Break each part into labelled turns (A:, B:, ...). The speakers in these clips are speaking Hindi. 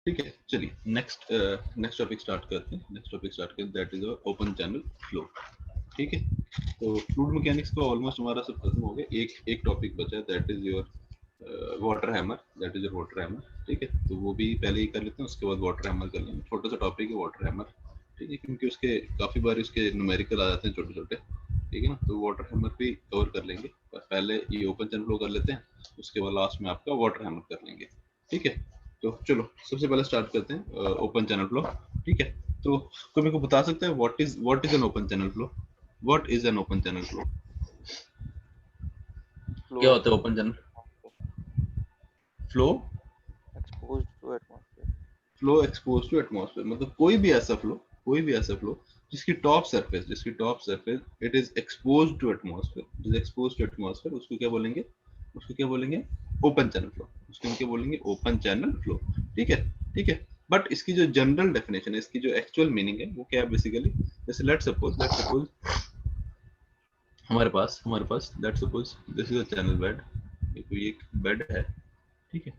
A: ठीक है, चलिए नेक्स्ट टॉपिक स्टार्ट करते हैं। That is open channel flow. ठीक है, तो फ्लूइड मैकेनिक्स का ऑलमोस्ट हमारा सब खत्म हो गया। एक टॉपिक बचा है, that is your water hammer. ठीक है, तो वो भी पहले ही कर लेते हैं, उसके बाद वाटर हैमर कर लेंगे। छोटा सा टॉपिक है वाटर हैमर, ठीक है, क्योंकि उसके काफी बार उसके न्यूमेरिकल आ जाते हैं छोटे छोटे। ठीक है ना, तो वाटर हैमर भी कवर कर लेंगे। पहले ये ओपन चैनल फ्लो कर लेते हैं, उसके बाद लास्ट में आपका वाटर हैमर कर लेंगे। ठीक है, तो चलो सबसे पहले स्टार्ट करते हैं ओपन चैनल फ्लो। ठीक है, तो कोई मेरे को बता सकता है what is an open channel flow? What is an open channel flow? क्या होता है open channel flow?
B: exposed to atmosphere.
A: Flow expose to atmosphere, मतलब कोई भी ऐसा फ्लो जिसकी top surface it is expose to atmosphere, उसको क्या बोलेंगे? Open channel flow. उसको हम क्या बोलेंगे? Open channel flow. ठीक है, ठीक है। बट इसकी जो जनरल डेफिनेशन है, इसकी जो एक्चुअल मीनिंग है, वो क्या है बेसिकली? जैसे लेट्स सपोज हमारे पास let's suppose this is a channel bed. ये कोई एक बेड है, ठीक है,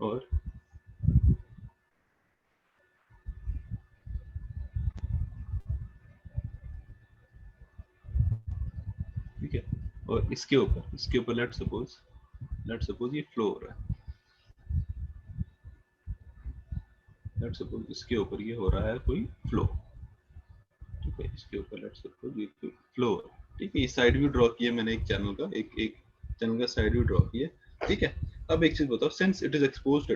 A: और ठीक है, और इसके ऊपर लेट्स सपोज ये फ्लो हो रहा है। लेट्स सपोज इसके ऊपर ये हो रहा है कोई फ्लो। ठीक है, इसके ऊपर लेट्स सपोज ये कोई फ्लो हो रहा है। ठीक है, ये साइड व्यू ड्रॉ किया मैंने एक चैनल का, एक चैनल का साइड व्यू ड्रॉ किया। ठीक है, अब एक चीज बताओ, since it is exposed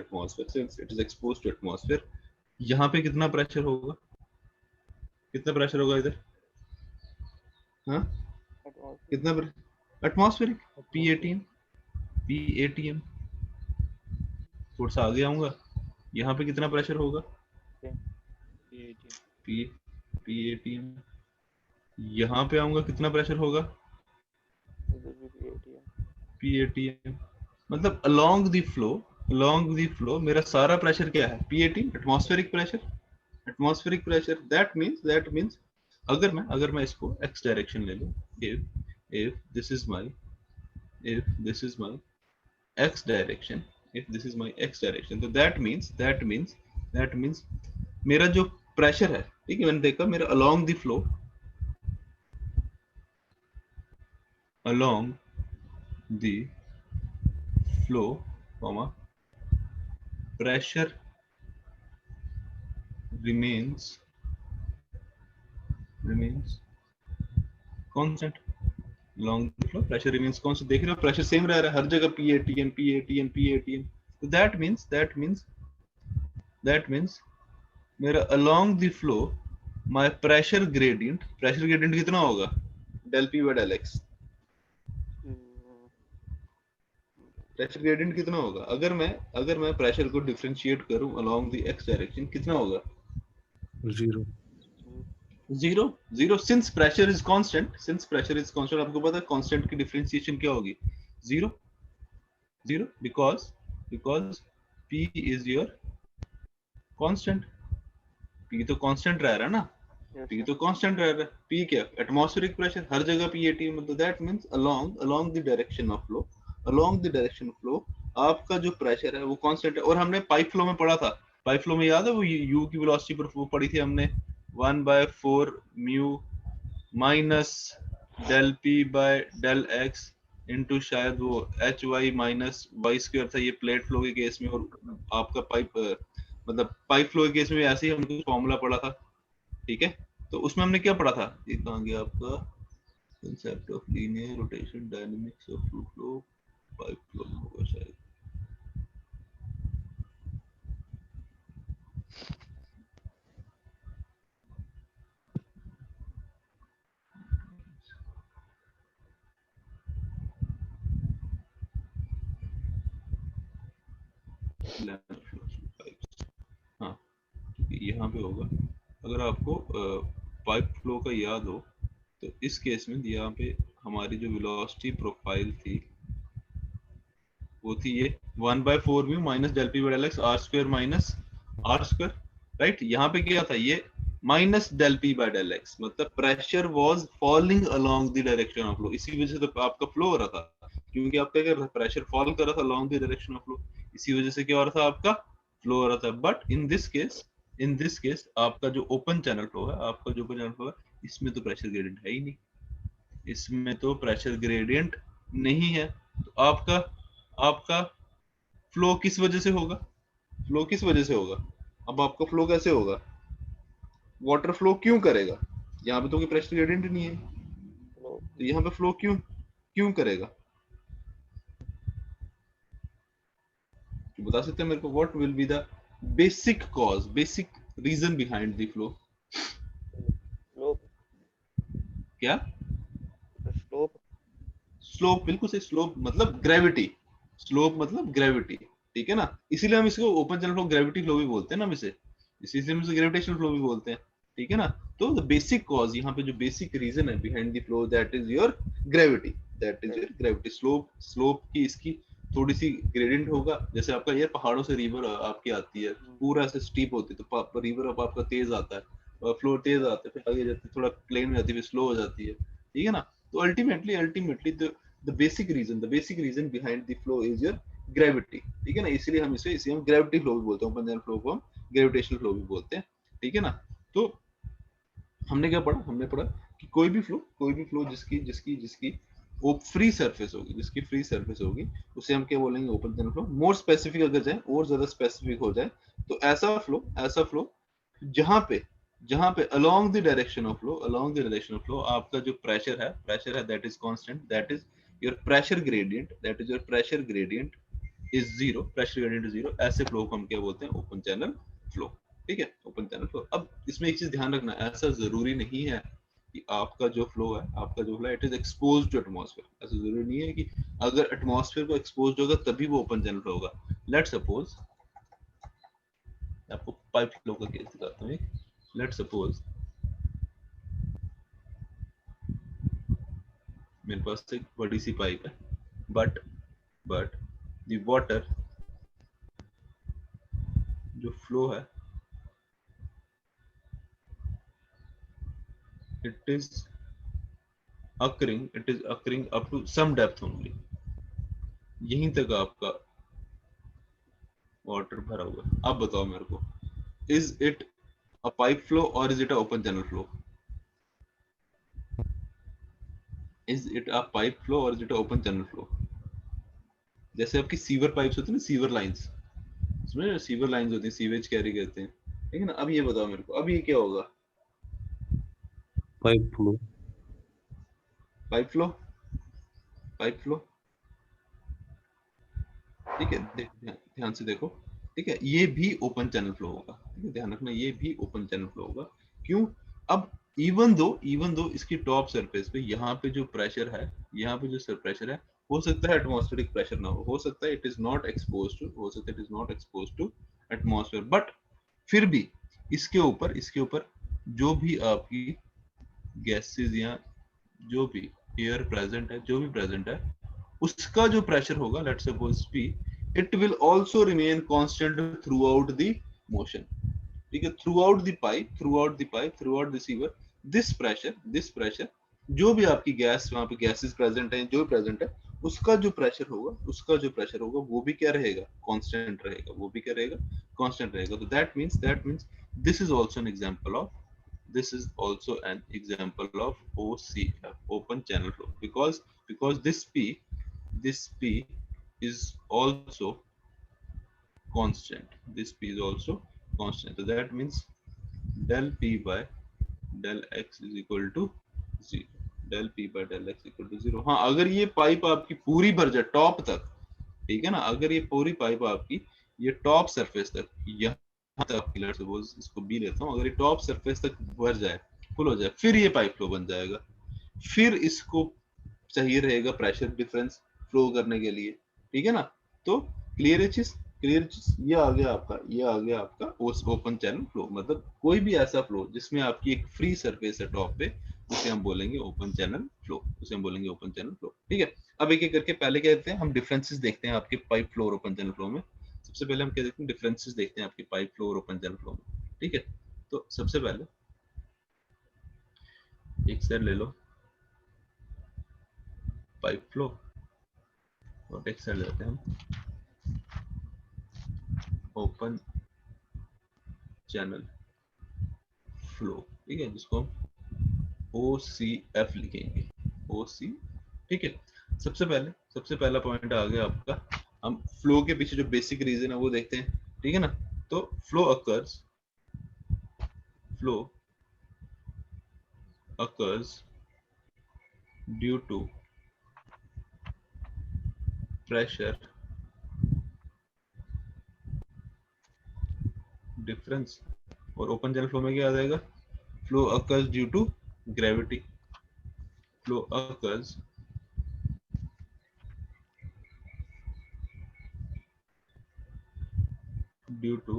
A: to atmosphere, यहाँ पे कितना प्रेशर होगा? इधर? हाँ, कितना एटमॉस्फेरिक? पी थोड़ा सा आगे आऊंगा, यहाँ पे कितना प्रेशर होगा? पी पी यहाँ पे आऊंगा, कितना प्रेशर होगा? P18। मतलब अलोंग द फ्लो मेरा सारा प्रेशर क्या है? P18 atmospheric pressure. That means अगर मैं इसको x डायरेक्शन ले लूं, if this is my x direction, तो दैट मींस मेरा जो प्रेशर है, ठीक है, मैंने देखा मेरा along the flow pressure remains constant along the flow, pressure remains constant। देख रहे हो, प्रेशर सेम रह रहा है हर जगह, P18। तो दैट मींस मेरा along the flow my pressure gradient कितना होगा? del P by del X। Pressure gradient कितना होगा? अगर मैं प्रेशर को डिफरेंशिएट करूं along the x डायरेक्शन, कितना होगा? Zero. Since pressure is constant, आपको पता है कांस्टेंट की डिफरेंशिएशन क्या होगी? Zero because P is your constant. P तो कांस्टेंट रह रहा है ना, P क्या? एटमॉस्फेरिक प्रेशर हर जगह P18। मतलब that means along the direction of flow आपका जो प्रेशर है वो कांस्टेंट है। और हमने पाइप फ्लो में पढ़ा था, पाइप फ्लो में याद है वो u की वेलोसिटी पर वो पढ़ी थी हमने, 1/4 mu minus del P by del X into शायद वो HY माइनस वाई स्क्वायर था, ये प्लेट फ्लो के केस में। और आपका मतलब पाइप फ्लो के केस में ऐसे ही हमने फॉर्मूला पढ़ा था। ठीक है, तो उसमें हमने क्या पढ़ा था? ये कहाँ गया आपका concept of linear rotation dynamics of flow, pipe flow में होगा शायद। हाँ, यहाँ पे होगा। अगर आपको पाइप फ्लो का याद हो तो इस केस में यहाँ पे हमारी जो वेलोसिटी प्रोफाइल थी वो थी ये 1/4 mu minus del P by del X R square minus R square, right. यहाँ पे क्या था? ये minus del P by del X, मतलब pressure was falling along the direction of flow. इसी वजह से तो आपका फ्लो हो रहा था, क्योंकि आपका क्या प्रेशर फॉल कर रहा था along the direction of flow. इसी वजह से क्या हो रहा था? आपका फ्लो हो रहा था, बट इन दिस केस आपका जो ओपन चैनल फ्लो है, आपका जो ओपन चैनल फ्लो है, इसमें तो प्रेशर ग्रेडियंट है ही नहीं, इसमें तो प्रेशर ग्रेडियंट नहीं है। तो आपका आपका फ्लो किस वजह से होगा? फ्लो किस वजह से होगा? अब आपका फ्लो कैसे होगा? वाटर फ्लो क्यों करेगा? यहाँ पे तो कोई प्रेशर ग्रेडियंट नहीं है,
B: Flow.
A: तो यहाँ पे फ्लो क्यों क्यों करेगा? तो बता सकते हैं मेरे को, what will be the basic cause, basic reason behind the flow?
B: Slope.
A: क्या?
B: The slope.
A: स्लोप, बिल्कुल सही। स्लोप मतलब ग्रेविटी, स्लोप मतलब ग्रेविटी, ठीक है ना? इसीलिए हम इसको open channel flow gravity flow भी बोलते हैं ना, हम इसे इसी से हम इसे ग्रेविटेशनल फ्लो भी बोलते हैं, ठीक है ना? तो द बेसिक कॉज, यहाँ पे जो बेसिक रीजन है behind the flow, that is your gravity, that is your gravity. Slope, slope की इसकी थोड़ी सी ग्रेडियंट होगा, जैसे आपका ये पहाड़ों से रिवर आपकी आती है, पूरा ऐसे स्टीप होती है, तो रिवर अब आपका तेज आता है, फ्लो तेज आता है, फिर आगे जाती है थोड़ा प्लेन में जाती है, फिर स्लो हो जाती है, ठीक है ना? तो ultimately the basic reason behind the flow is your gravity, ठीक है ना? इसलिए हम इसे हम ग्रेविटी फ्लो भी बोलते हैं, ओपन चैनल फ्लो को हम ग्रेविटेशनल फ्लो भी बोलते हैं, ठीक है ना? तो हमने क्या पढ़ा? हमने पढ़ा कि कोई भी फ्लो जिसकी जिसकी जिसकी वो फ्री सरफेस होगी, जिसकी फ्री सरफेस होगी, उसे हम क्या बोलेंगे? Open channel flow. More specific अगर जाए, और ज्यादा स्पेसिफिक हो जाए, तो ऐसा फ्लो जहां पे along the direction of flow आपका जो प्रेशर है that is constant, that is your pressure gradient, is zero, pressure gradient is zero, ऐसे फ्लो को हम क्या बोलते हैं? ओपन चैनल फ्लो, ठीक है? Open channel flow. अब इसमें एक चीज ध्यान रखना, ऐसा जरूरी नहीं है कि आपका जो फ्लो है it is expose to atmosphere. ऐसा जरूरी नहीं है कि अगर एटमॉस्फेयर को एक्सपोज होगा तभी वो ओपन चैनल फ्लो होगा। लेट सपोज, आपको पाइप फ्लो का केस दिखाता हूँ। लेट सपोज मेरे पास एक बड़ी सी पाइप है, बट द वाटर जो फ्लो है it is occurring up to some depth only, यहीं तक आपका वाटर भरा हुआ है। अब बताओ मेरे को, is it a pipe flow और is it a open channel flow? Is it a pipe flow और is it a open channel flow? जैसे आपकी सीवर पाइप्स होती है ना, सीवर लाइंस, उसमें सीवर लाइंस होती है, सीवेज कैरी करते हैं, ठीक है ना? अब ये बताओ मेरे को, अब ये क्या होगा?
C: Pipe flow.
A: Pipe flow, pipe flow, ठीक है? ध्यान से देखो, ठीक है? ये भी ओपन चैनल फ्लो होगा, ठीक है? ध्यान रखना, ये भी ओपन चैनल फ्लो होगा। क्यों? अब इवन दो इसकी टॉप सरफेस पे यहाँ पे जो प्रेशर है, यहाँ पे जो प्रेशर है, हो सकता है एटमॉस्फेरिक प्रेशर ना हो सकता है it is not expose to atmosphere, but फिर भी इसके ऊपर जो भी आपकी गैसेस या जो भी एयर प्रेजेंट है, जो भी प्रेजेंट है, उसका जो प्रेशर होगा, let's suppose P, it will also remain constant through out the motion, ठीक है? Through out the pipe, through out the sewer, this pressure जो भी आपकी गैस, वहां पे गैसेस प्रेजेंट है, जो भी प्रेजेंट है, उसका जो प्रेशर होगा वो भी क्या रहेगा? कांस्टेंट रहेगा, वो भी क्या रहेगा? कांस्टेंट रहेगा। तो that means this is also an example of this is also an example of OCF, open channel flow, because this P is also constant, this P is also constant, so that means del P by del X is equal to 0, del P by del X equal to 0। हाँ, अगर ये पाइप आपकी पूरी भर जाए टॉप तक, ठीक है ना? अगर ये पूरी पाइप आपकी ये टॉप सरफेस तक, यहाँ तक, लेट्स सपोज इसको बी लेता हूँ, अगर ये टॉप सरफेस तक भर जाए, फुल हो जाए, फिर ये पाइप फ्लो बन जाएगा। फिर इसको चाहिए रहेगा प्रेशर डिफरेंस फ्लो करने के लिए, ठीक है ना? तो क्लियर है चीज? ये आ गया आपका ओपन चैनल फ्लो। मतलब कोई भी ऐसा फ्लो जिसमें आपकी एक फ्री सरफेस है टॉप पे, उसे हम बोलेंगे ओपन चैनल फ्लो, ठीक है? अब एक एक करके पहले क्या देखते हैं हम? डिफरेंसेस देखते हैं आपके पाइप फ्लो और ओपन चैनल फ्लो में। सबसे पहले हम क्या देखते हैं? डिफरेंसेस देखते हैं आपके पाइप फ्लो और ओपन चैनल फ्लो में, ठीक है? तो सबसे पहले एक सेल ले लो, पाइप फ्लो, और एक सेल लेते हैं हम ओपन चैनल फ्लो, ठीक है, जिसको हम OCF लिखेंगे, OC, ठीक है। सबसे पहला पॉइंट आ गया आपका। हम फ्लो के पीछे जो बेसिक रीजन है वो देखते हैं, ठीक है ना। तो flow occurs due to pressure difference। और ओपन चैनल फ्लो में क्या आ जाएगा? Flow occurs due to gravity, flow occurs due to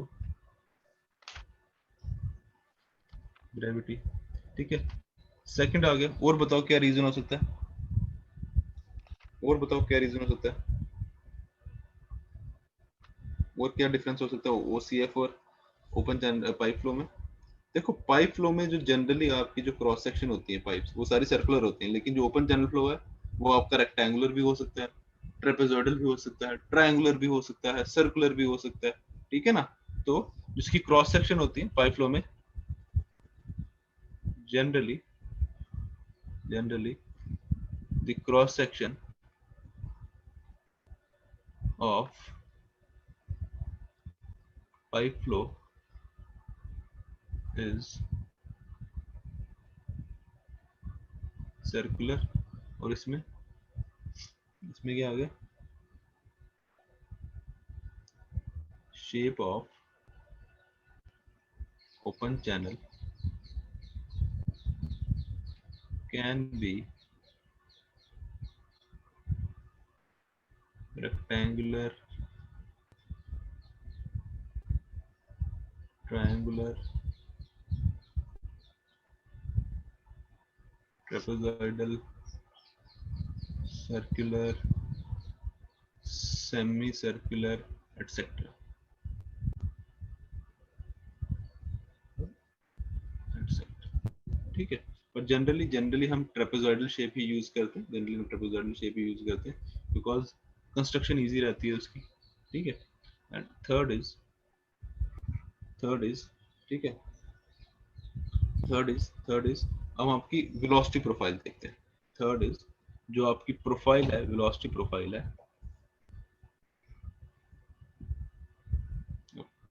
A: gravity, ठीक है। सेकंड आ गया, और बताओ क्या रीजन हो सकता है, और बताओ क्या रीजन हो सकता है, और क्या डिफरेंस हो सकता है OCF और ओपन चैनल पाइप फ्लो में? देखो, पाइप फ्लो में जो जनरली आपकी जो क्रॉस सेक्शन होती है पाइप्स, वो सारी सर्कुलर होती हैं, लेकिन जो ओपन चैनल फ्लो है वो आपका रेक्टेंगुलर भी हो सकता है, ट्रेपेजॉइडल भी हो सकता है, ट्रायंगुलर भी हो सकता है, सर्कुलर भी हो सकता है, ठीक है ना। तो जिसकी क्रॉस सेक्शन होती है पाइप फ्लो में, generally the cross section of pipe flow is circular। और इसमें क्या आ गया? shape of open channel can be rectangular, triangular, trapezoidal, circular, semicircular, etc, ठीक है। पर जनरली हम ट्रेपेजॉइडल शेप ही यूज करते हैं, बिकॉज कंस्ट्रक्शन इजी रहती है उसकी, ठीक है। एंड थर्ड इज ठीक है, थर्ड इज हम आपकी वेलोसिटी प्रोफाइल देखते हैं। थर्ड इज जो आपकी प्रोफाइल है, वेलोसिटी प्रोफाइल है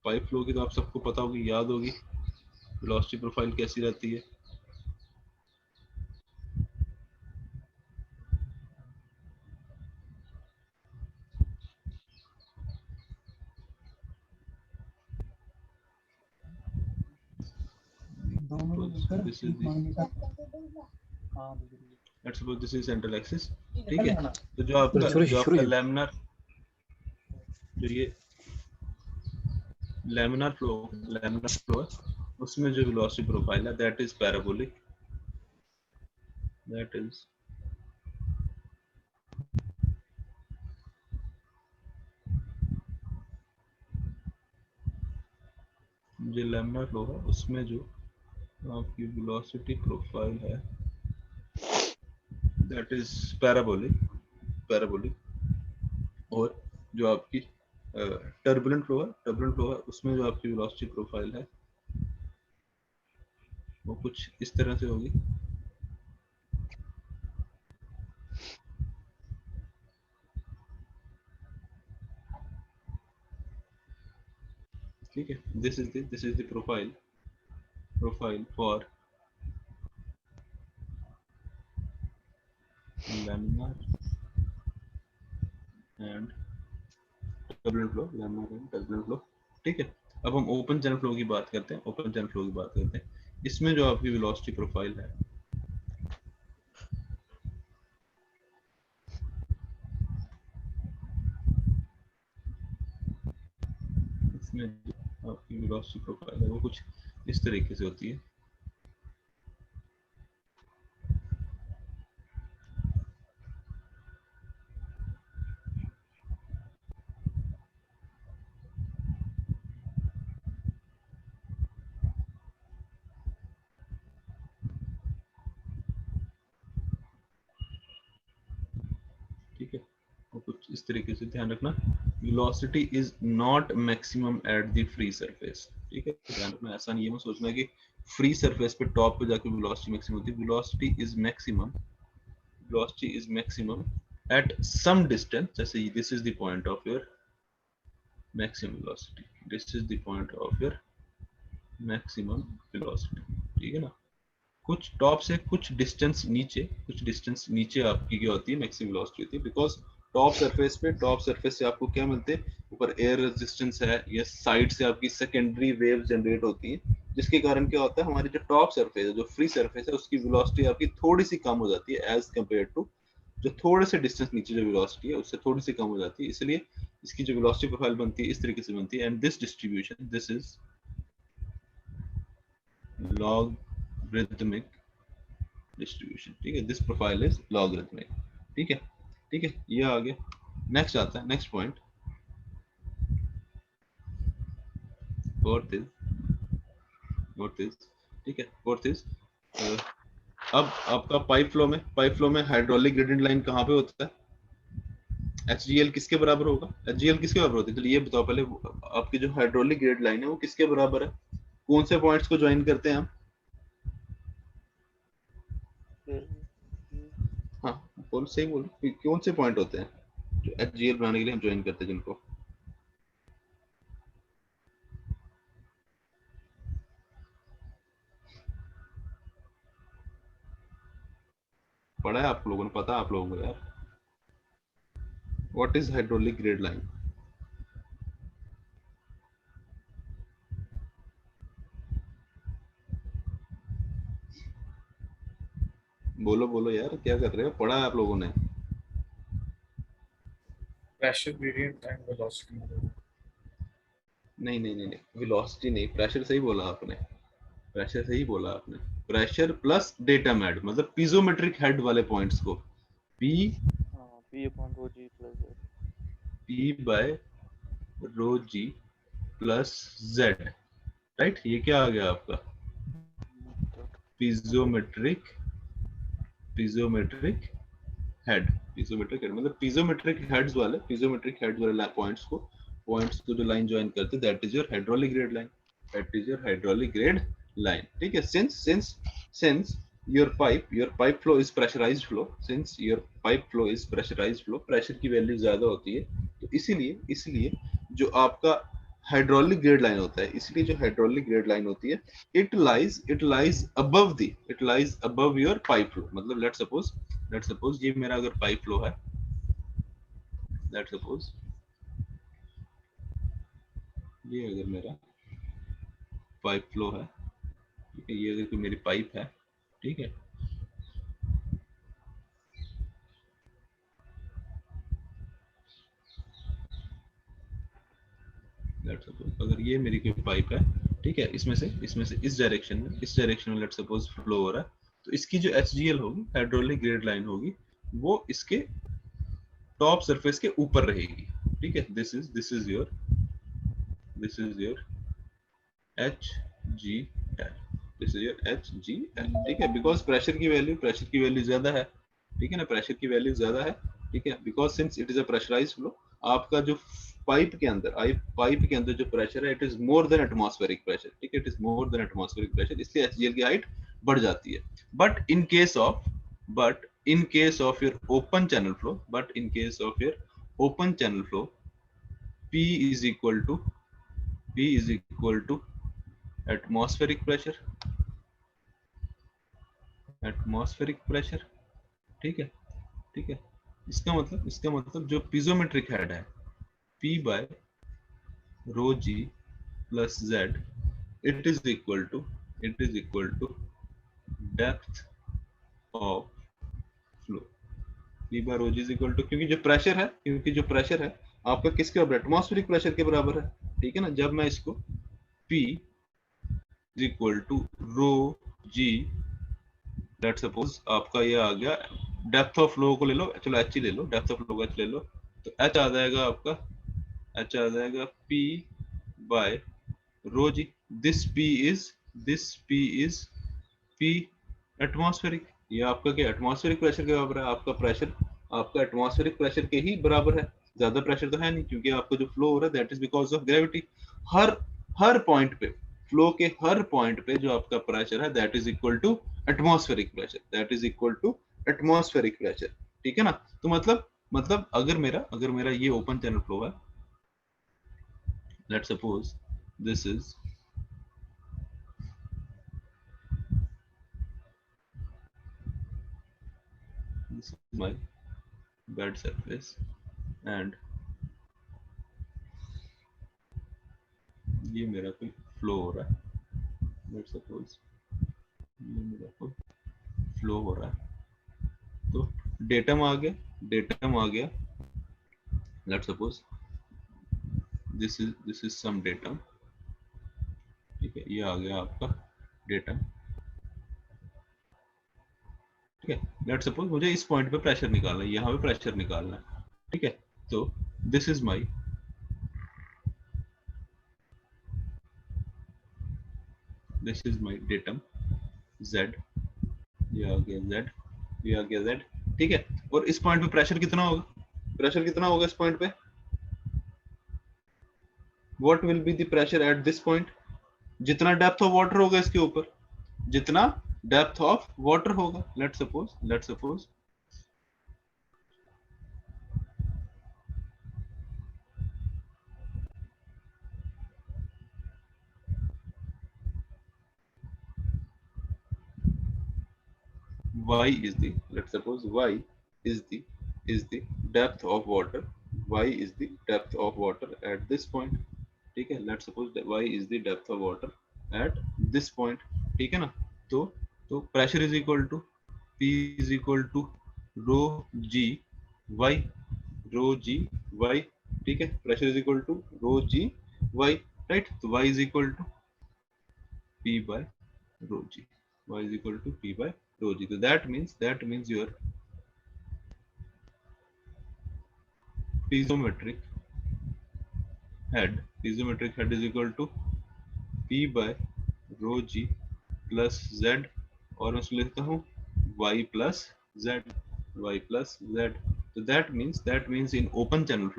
A: पाइप फ्लो की, तो आप सबको पता होगी, याद होगी वेलोसिटी प्रोफाइल कैसी रहती है। This is let's suppose this is central axis, ठीक है। तो जो आपका लैमिनार, जो ये लैमिनार फ्लो है, उसमें जो वेलोसिटी प्रोफाइल है that is parabolic, that is जो लैमिनार फ्लो है उसमें जो आपकी वेलोसिटी प्रोफाइल है दैट इज पैराबोलिक। और जो आपकी टर्बुलेंट फ्लो है उसमें जो आपकी वेलोसिटी प्रोफाइल है वो कुछ इस तरह से होगी, ठीक है। This is the profile for laminar and turbulent flow, ठीक है। अब हम ओपन चैनल फ्लो की बात करते हैं। इसमें जो आपकी वेलोसिटी प्रोफाइल है, इसमें जो आपकी वेलोसिटी प्रोफाइल है वो कुछ इस तरीके से होती है, ठीक है। और कुछ इस तरीके से ध्यान रखना, velocity is not maximum at the free surface, ठीक है, ध्यान रखना, ऐसा नहीं है मत सोचना कि फ्री सरफेस पे टॉप पे जाके वेलोसिटी मैक्सिमम होती है। Velocity is maximum at some distance, जैसे this is the point of your maximum velocity, this is the point of your maximum velocity, ठीक है ना। कुछ टॉप से कुछ डिस्टेंस नीचे आपकी क्या होती है, मैक्सिमम वेलोसिटी होती है, बिकॉज टॉप सरफेस से आपको क्या मिलते हैं, ऊपर एयर रेजिस्टेंस है, या साइड से आपकी सेकेंडरी वेव जनरेट होती है, जिसके कारण क्या होता है, हमारी जो टॉप सरफेस है, जो फ्री सरफेस है, उसकी वेलोसिटी आपकी थोड़ी सी कम हो जाती है एज कम्पेयर टू जो थोड़े से डिस्टेंस नीचे जो वेलोसिटी है उससे थोड़ी सी कम हो जाती है। इसलिए इसकी जो वेलोसिटी प्रोफाइल बनती है इस तरीके से बनती है, and this distribution, this is logarithmic distribution, ठीक है, दिस प्रोफाइल इज लॉगरिथमिक, ठीक है, ठीक है, ये आ गया। नेक्स्ट आता है, नेक्स्ट पॉइंट, फोर्थ इज, ठीक है, फोर्थ इज, अब आपका पाइप फ्लो में हाइड्रोलिक ग्रेडियंट लाइन कहाँ पे होता है, HGL किसके बराबर होगा, HGL किसके बराबर होती है, चलिए ये बताओ पहले, आपकी जो हाइड्रोलिक ग्रेड लाइन है वो किसके बराबर है, कौन से पॉइंट्स को ज्वाइन करते हैं हम, हाँ बोल, सही बोल, कौन से पॉइंट होते हैं जो HGL बनाने के लिए हम ज्वाइन करते हैं जिनको, पढ़ा है आप लोगों ने, पता है आप लोगों को यार, what is hydraulic grade line, बोलो बोलो यार, क्या कर रहे हो, पढ़ा है आप लोगों ने,
C: pressure gradient and velocity.
A: नहीं, वेलोसिटी नहीं, प्रेशर सही बोला आपने, प्रेशर सही बोला आपने, प्रेशर प्लस डेटम हेड, मतलब पीजोमेट्रिक हेड वाले पॉइंट्स को P by rho ji plus Z, right, ये क्या आ गया आपका, पीजोमेट्रिक हेड, मतलब पीजोमेट्रिक हेड्स वाले पॉइंट्स को जो लाइन ज्वाइन करते हैं, that is your hydraulic grade line, ठीक है, since your pipe flow is pressurized flow, since your pipe flow is pressurized flow, pressure की वैल्यू ज्यादा होती है, तो इसीलिए जो आपका हाइड्रोलिक ग्रेड लाइन होता है, इसलिए जो हाइड्रोलिक ग्रेड लाइन होती है, it lies above your pipe flow, मतलब let's suppose ये मेरा अगर पाइप फ्लो है, let's suppose ये अगर मेरा पाइप फ्लो है, ठीक है, ये अगर कोई मेरी पाइप है, ठीक है, लेट्स सपोज अगर ये मेरी कोई पाइप है, ठीक है, इसमें से इस डायरेक्शन में लेट्स सपोज फ्लो हो रहा है, तो इसकी जो HGL होगी, हाइड्रोलिक ग्रेड लाइन होगी, वो इसके टॉप सरफेस के ऊपर रहेगी, ठीक है, this is your HGL, this is your HGL, ठीक है, बिकॉज प्रेशर की वैल्यू ज्यादा है, ठीक है ना, प्रेशर की वैल्यू ज्यादा है, ठीक है, because since it is a pressurised flow, आपका जो पाइप के अंदर जो प्रेशर है, it is more than atmospheric pressure, ठीक है, it is more than atmospheric pressure, इसलिए HGL की हाइट बढ़ जाती है, but in case of your open channel flow, P is equal to atmospheric pressure, ठीक है, इसका मतलब जो पीजोमेट्रिक हेड है, P by rho g plus z, it is equal to depth of flow, P by rho g is equal to, क्योंकि जो प्रेशर है आपका किसके बराबर, एटमॉस्फेरिक प्रेशर के बराबर है, ठीक है ना, जब मैं इसको P is equal to rho g, let's suppose आपका ये आ गया, डेप्थ ऑफ फ्लो को ले लो, चलो H ही ले लो, डेप्थ ऑफ फ्लो का H ले लो, तो H आ जाएगा आपका, P by rho g, this P is P atmospheric, ये आपका क्या एटमॉस्फेरिक प्रेशर के बराबर है, आपका एटमॉस्फेरिक प्रेशर के ही बराबर है, ज्यादा प्रेशर तो है नहीं, क्योंकि आपका जो फ्लो हो रहा है that is because of gravity, हर पॉइंट पे, फ्लो के हर पॉइंट पे जो आपका प्रेशर है that is equal to atmospheric pressure, that is equal to atmospheric pressure, ठीक है ना। तो मतलब अगर मेरा ये ओपन चैनल फ्लो है, let's suppose this is my bed surface and ये मेरा कोई फ्लो हो रहा है, लेट्स सपोज ये मेरा कोई फ्लो हो रहा है, तो डेटम आ गया, let's suppose this is some datum, ठीक है, ये आ गया आपका डेटम, ठीक है। लेट्स सपोज मुझे इस पॉइंट पे प्रेशर निकालना है, यहाँ पे प्रेशर निकालना है, ठीक है। तो this is my datum z, ये आ गया z, ये आ गया z, ठीक है। और इस पॉइंट पे प्रेशर कितना होगा इस पॉइंट पे, what will be the pressure at this point, जितना डेप्थ ऑफ वाटर होगा इसके ऊपर, जितना डेप्थ ऑफ वाटर होगा, let's suppose y is the, let's suppose y is the depth of water, y is the depth of water at this point, ठीक है। Let's suppose y is the depth of water at this point, ठीक है ना। तो pressure is equal to P is equal to rho g y, ठीक है। Pressure is equal to rho g y, right. तो y is equal to P by rho g, y is equal to P by rho g. So that means your piezometric head is equal to P by rho g plus z, और मैं उसको लिखता हूँ y plus z. So that means in open channel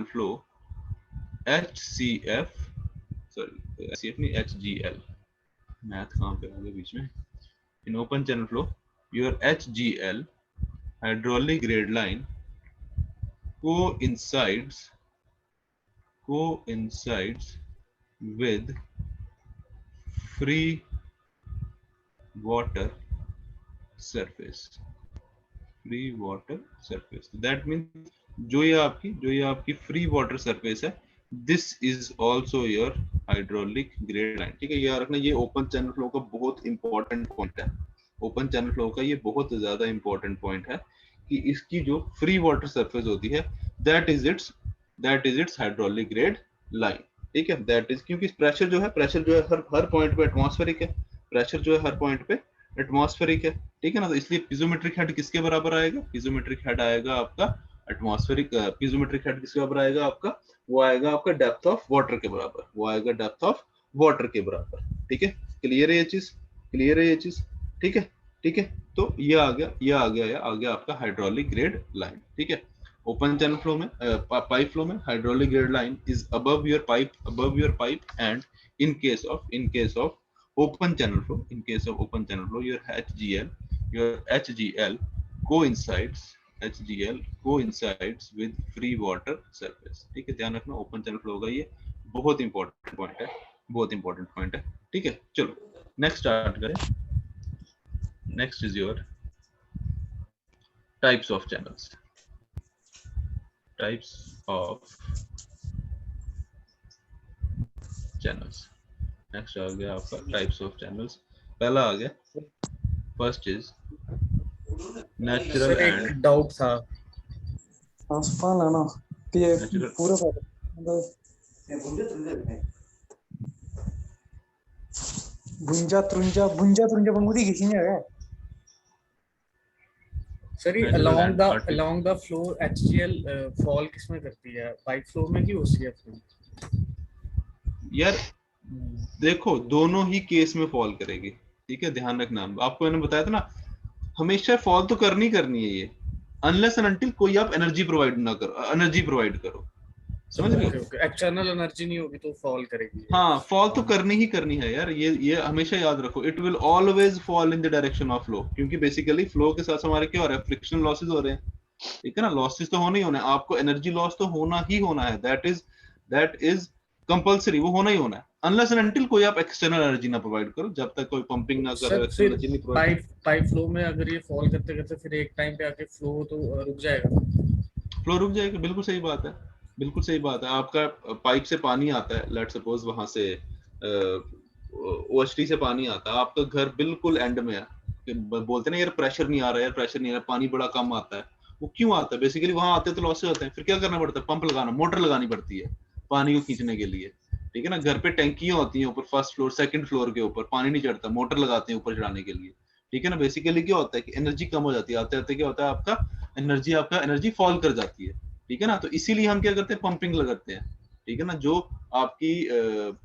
A: flow, HCF, sorry HCF नहीं, HGL, मैथ कहाँ पे आ गया बीच में। In open channel flow, your HGL, hydraulic grade line, coincides with free water surface. That means जो ये आपकी free water surface है, this is also your hydraulic grade line, ठीक है। ये याद रखना, ये open channel flow का बहुत important point है, ओपन चैनल फ्लो का ये बहुत ज्यादा इंपॉर्टेंट पॉइंट है कि इसकी जो फ्री वाटर सरफेस होती है that is it's hydraulic grade line, ठीक है। दैट इज, क्योंकि प्रेशर जो है हर पॉइंट पे एटमॉस्फेरिक है, प्रेशर जो है हर पॉइंट पे एटमॉस्फेरिक है, ठीक है ना। तो इसलिए पिजोमेट्रिक हेड किसके बराबर आएगा, पिजोमेट्रिक हेड आएगा आपका एटमॉस्फेरिक, पिजोमेट्रिक हेड किसके बराबर आएगा आपका, वो आएगा आपका डेप्थ ऑफ वाटर के बराबर, ठीक है। क्लियर है ये चीज, ठीक है। तो ये आ गया आपका हाइड्रोलिक ग्रेड लाइन, ठीक है। ओपन चैनल फ्लो में, पाइप फ्लो में hydraulic grade line is above your pipe, and in case of open channel flow, your HGL coincides with free water surface, ठीक है। ध्यान रखना, ओपन चैनल फ्लो का ये बहुत इंपॉर्टेंट पॉइंट है, ठीक है। चलो नेक्स्ट स्टार्ट करें। Next is your types of channels. Next आ गया आपका types of channels. पहला आ गया, first is natural
C: sir
A: and
C: एक डाउट था,
D: ट्रांसफर लेना कि ये
A: Natural.
D: पूरा भुंजा त्रुंजा बंगुदी किसी ने है
C: सर ये
A: Natural
C: along
A: and
C: the
A: artificial.
C: along the flow HGL fall किसमें करती है, पाइप फ्लो में कि OCF में?
A: यार देखो, दोनों ही केस में फॉल करेगी, ठीक है। ध्यान रखना, आपको मैंने बताया था ना, हमेशा फॉल तो करनी है ये, अनलेस एंड अनटिल कोई आप एनर्जी प्रोवाइड करो, समझ रहे हो?
C: ओके ओके, एक्सटर्नल एनर्जी नहीं होगी तो फॉल करेगी।
A: हाँ, फॉल तो करनी ही करनी है यार, ये हमेशा याद रखो, it will always fall in the direction of flow, क्योंकि बेसिकली फ्लो के साथ हमारे क्या हो रहा है, फ्रिक्शनल लॉसेस हो रहे हैं, ठीक है ना, लॉसेस तो होने ही होना है, आपको एनर्जी लॉस तो होना ही होना है, दैट इज कंपल्सरी, वो होना ही होना है, अनलेस एंड अनटिल कोई आप एक्सटर्नल एनर्जी ना प्रोवाइड करो, जब तक कोई पंपिंग ना करो,
C: सर
A: एक्सटर्नल
C: फिर
A: एनर्जी नहीं प्रोवाइड।
C: पाइप फ्लो में अगर ये फॉल करते करते फिर एक टाइम पे आके फ्लो तो रुक जाएगा।
A: फ्लो रुक जाएगा, बिल्कुल सही बात है, बिल्कुल सही बात है। आपका पाइप से पानी आता है, लेट सपोज वहां से ओएचटी से पानी आता है, आपका घर बिल्कुल एंड में है, बोलते ना यार प्रेशर नहीं आ रहा, यार प्रेशर नहीं आ रहा, पानी बड़ा कम आता है, वो क्यों आता है, बेसिकली वहां आते तो लॉसेस होते हैं, फिर क्या करना पड़ता है, पंप लगाना, मोटर लगानी पड़ती है पानी को खींचने के लिए, ठीक है ना, घर पे टैंकियां होती हैं ऊपर, फर्स्ट फ्लोर सेकंड फ्लोर के ऊपर पानी नहीं चढ़ता, मोटर लगाते हैं ऊपर चढ़ाने के लिए, ठीक है ना, बेसिकली क्या होता है कि एनर्जी कम हो जाती है, आते आते क्या होता है, आपका एनर्जी फॉल कर जाती है, ठीक है ना, तो इसीलिए हम क्या करते हैं, पंपिंग लगाते हैं, ठीक है ना, जो आपकी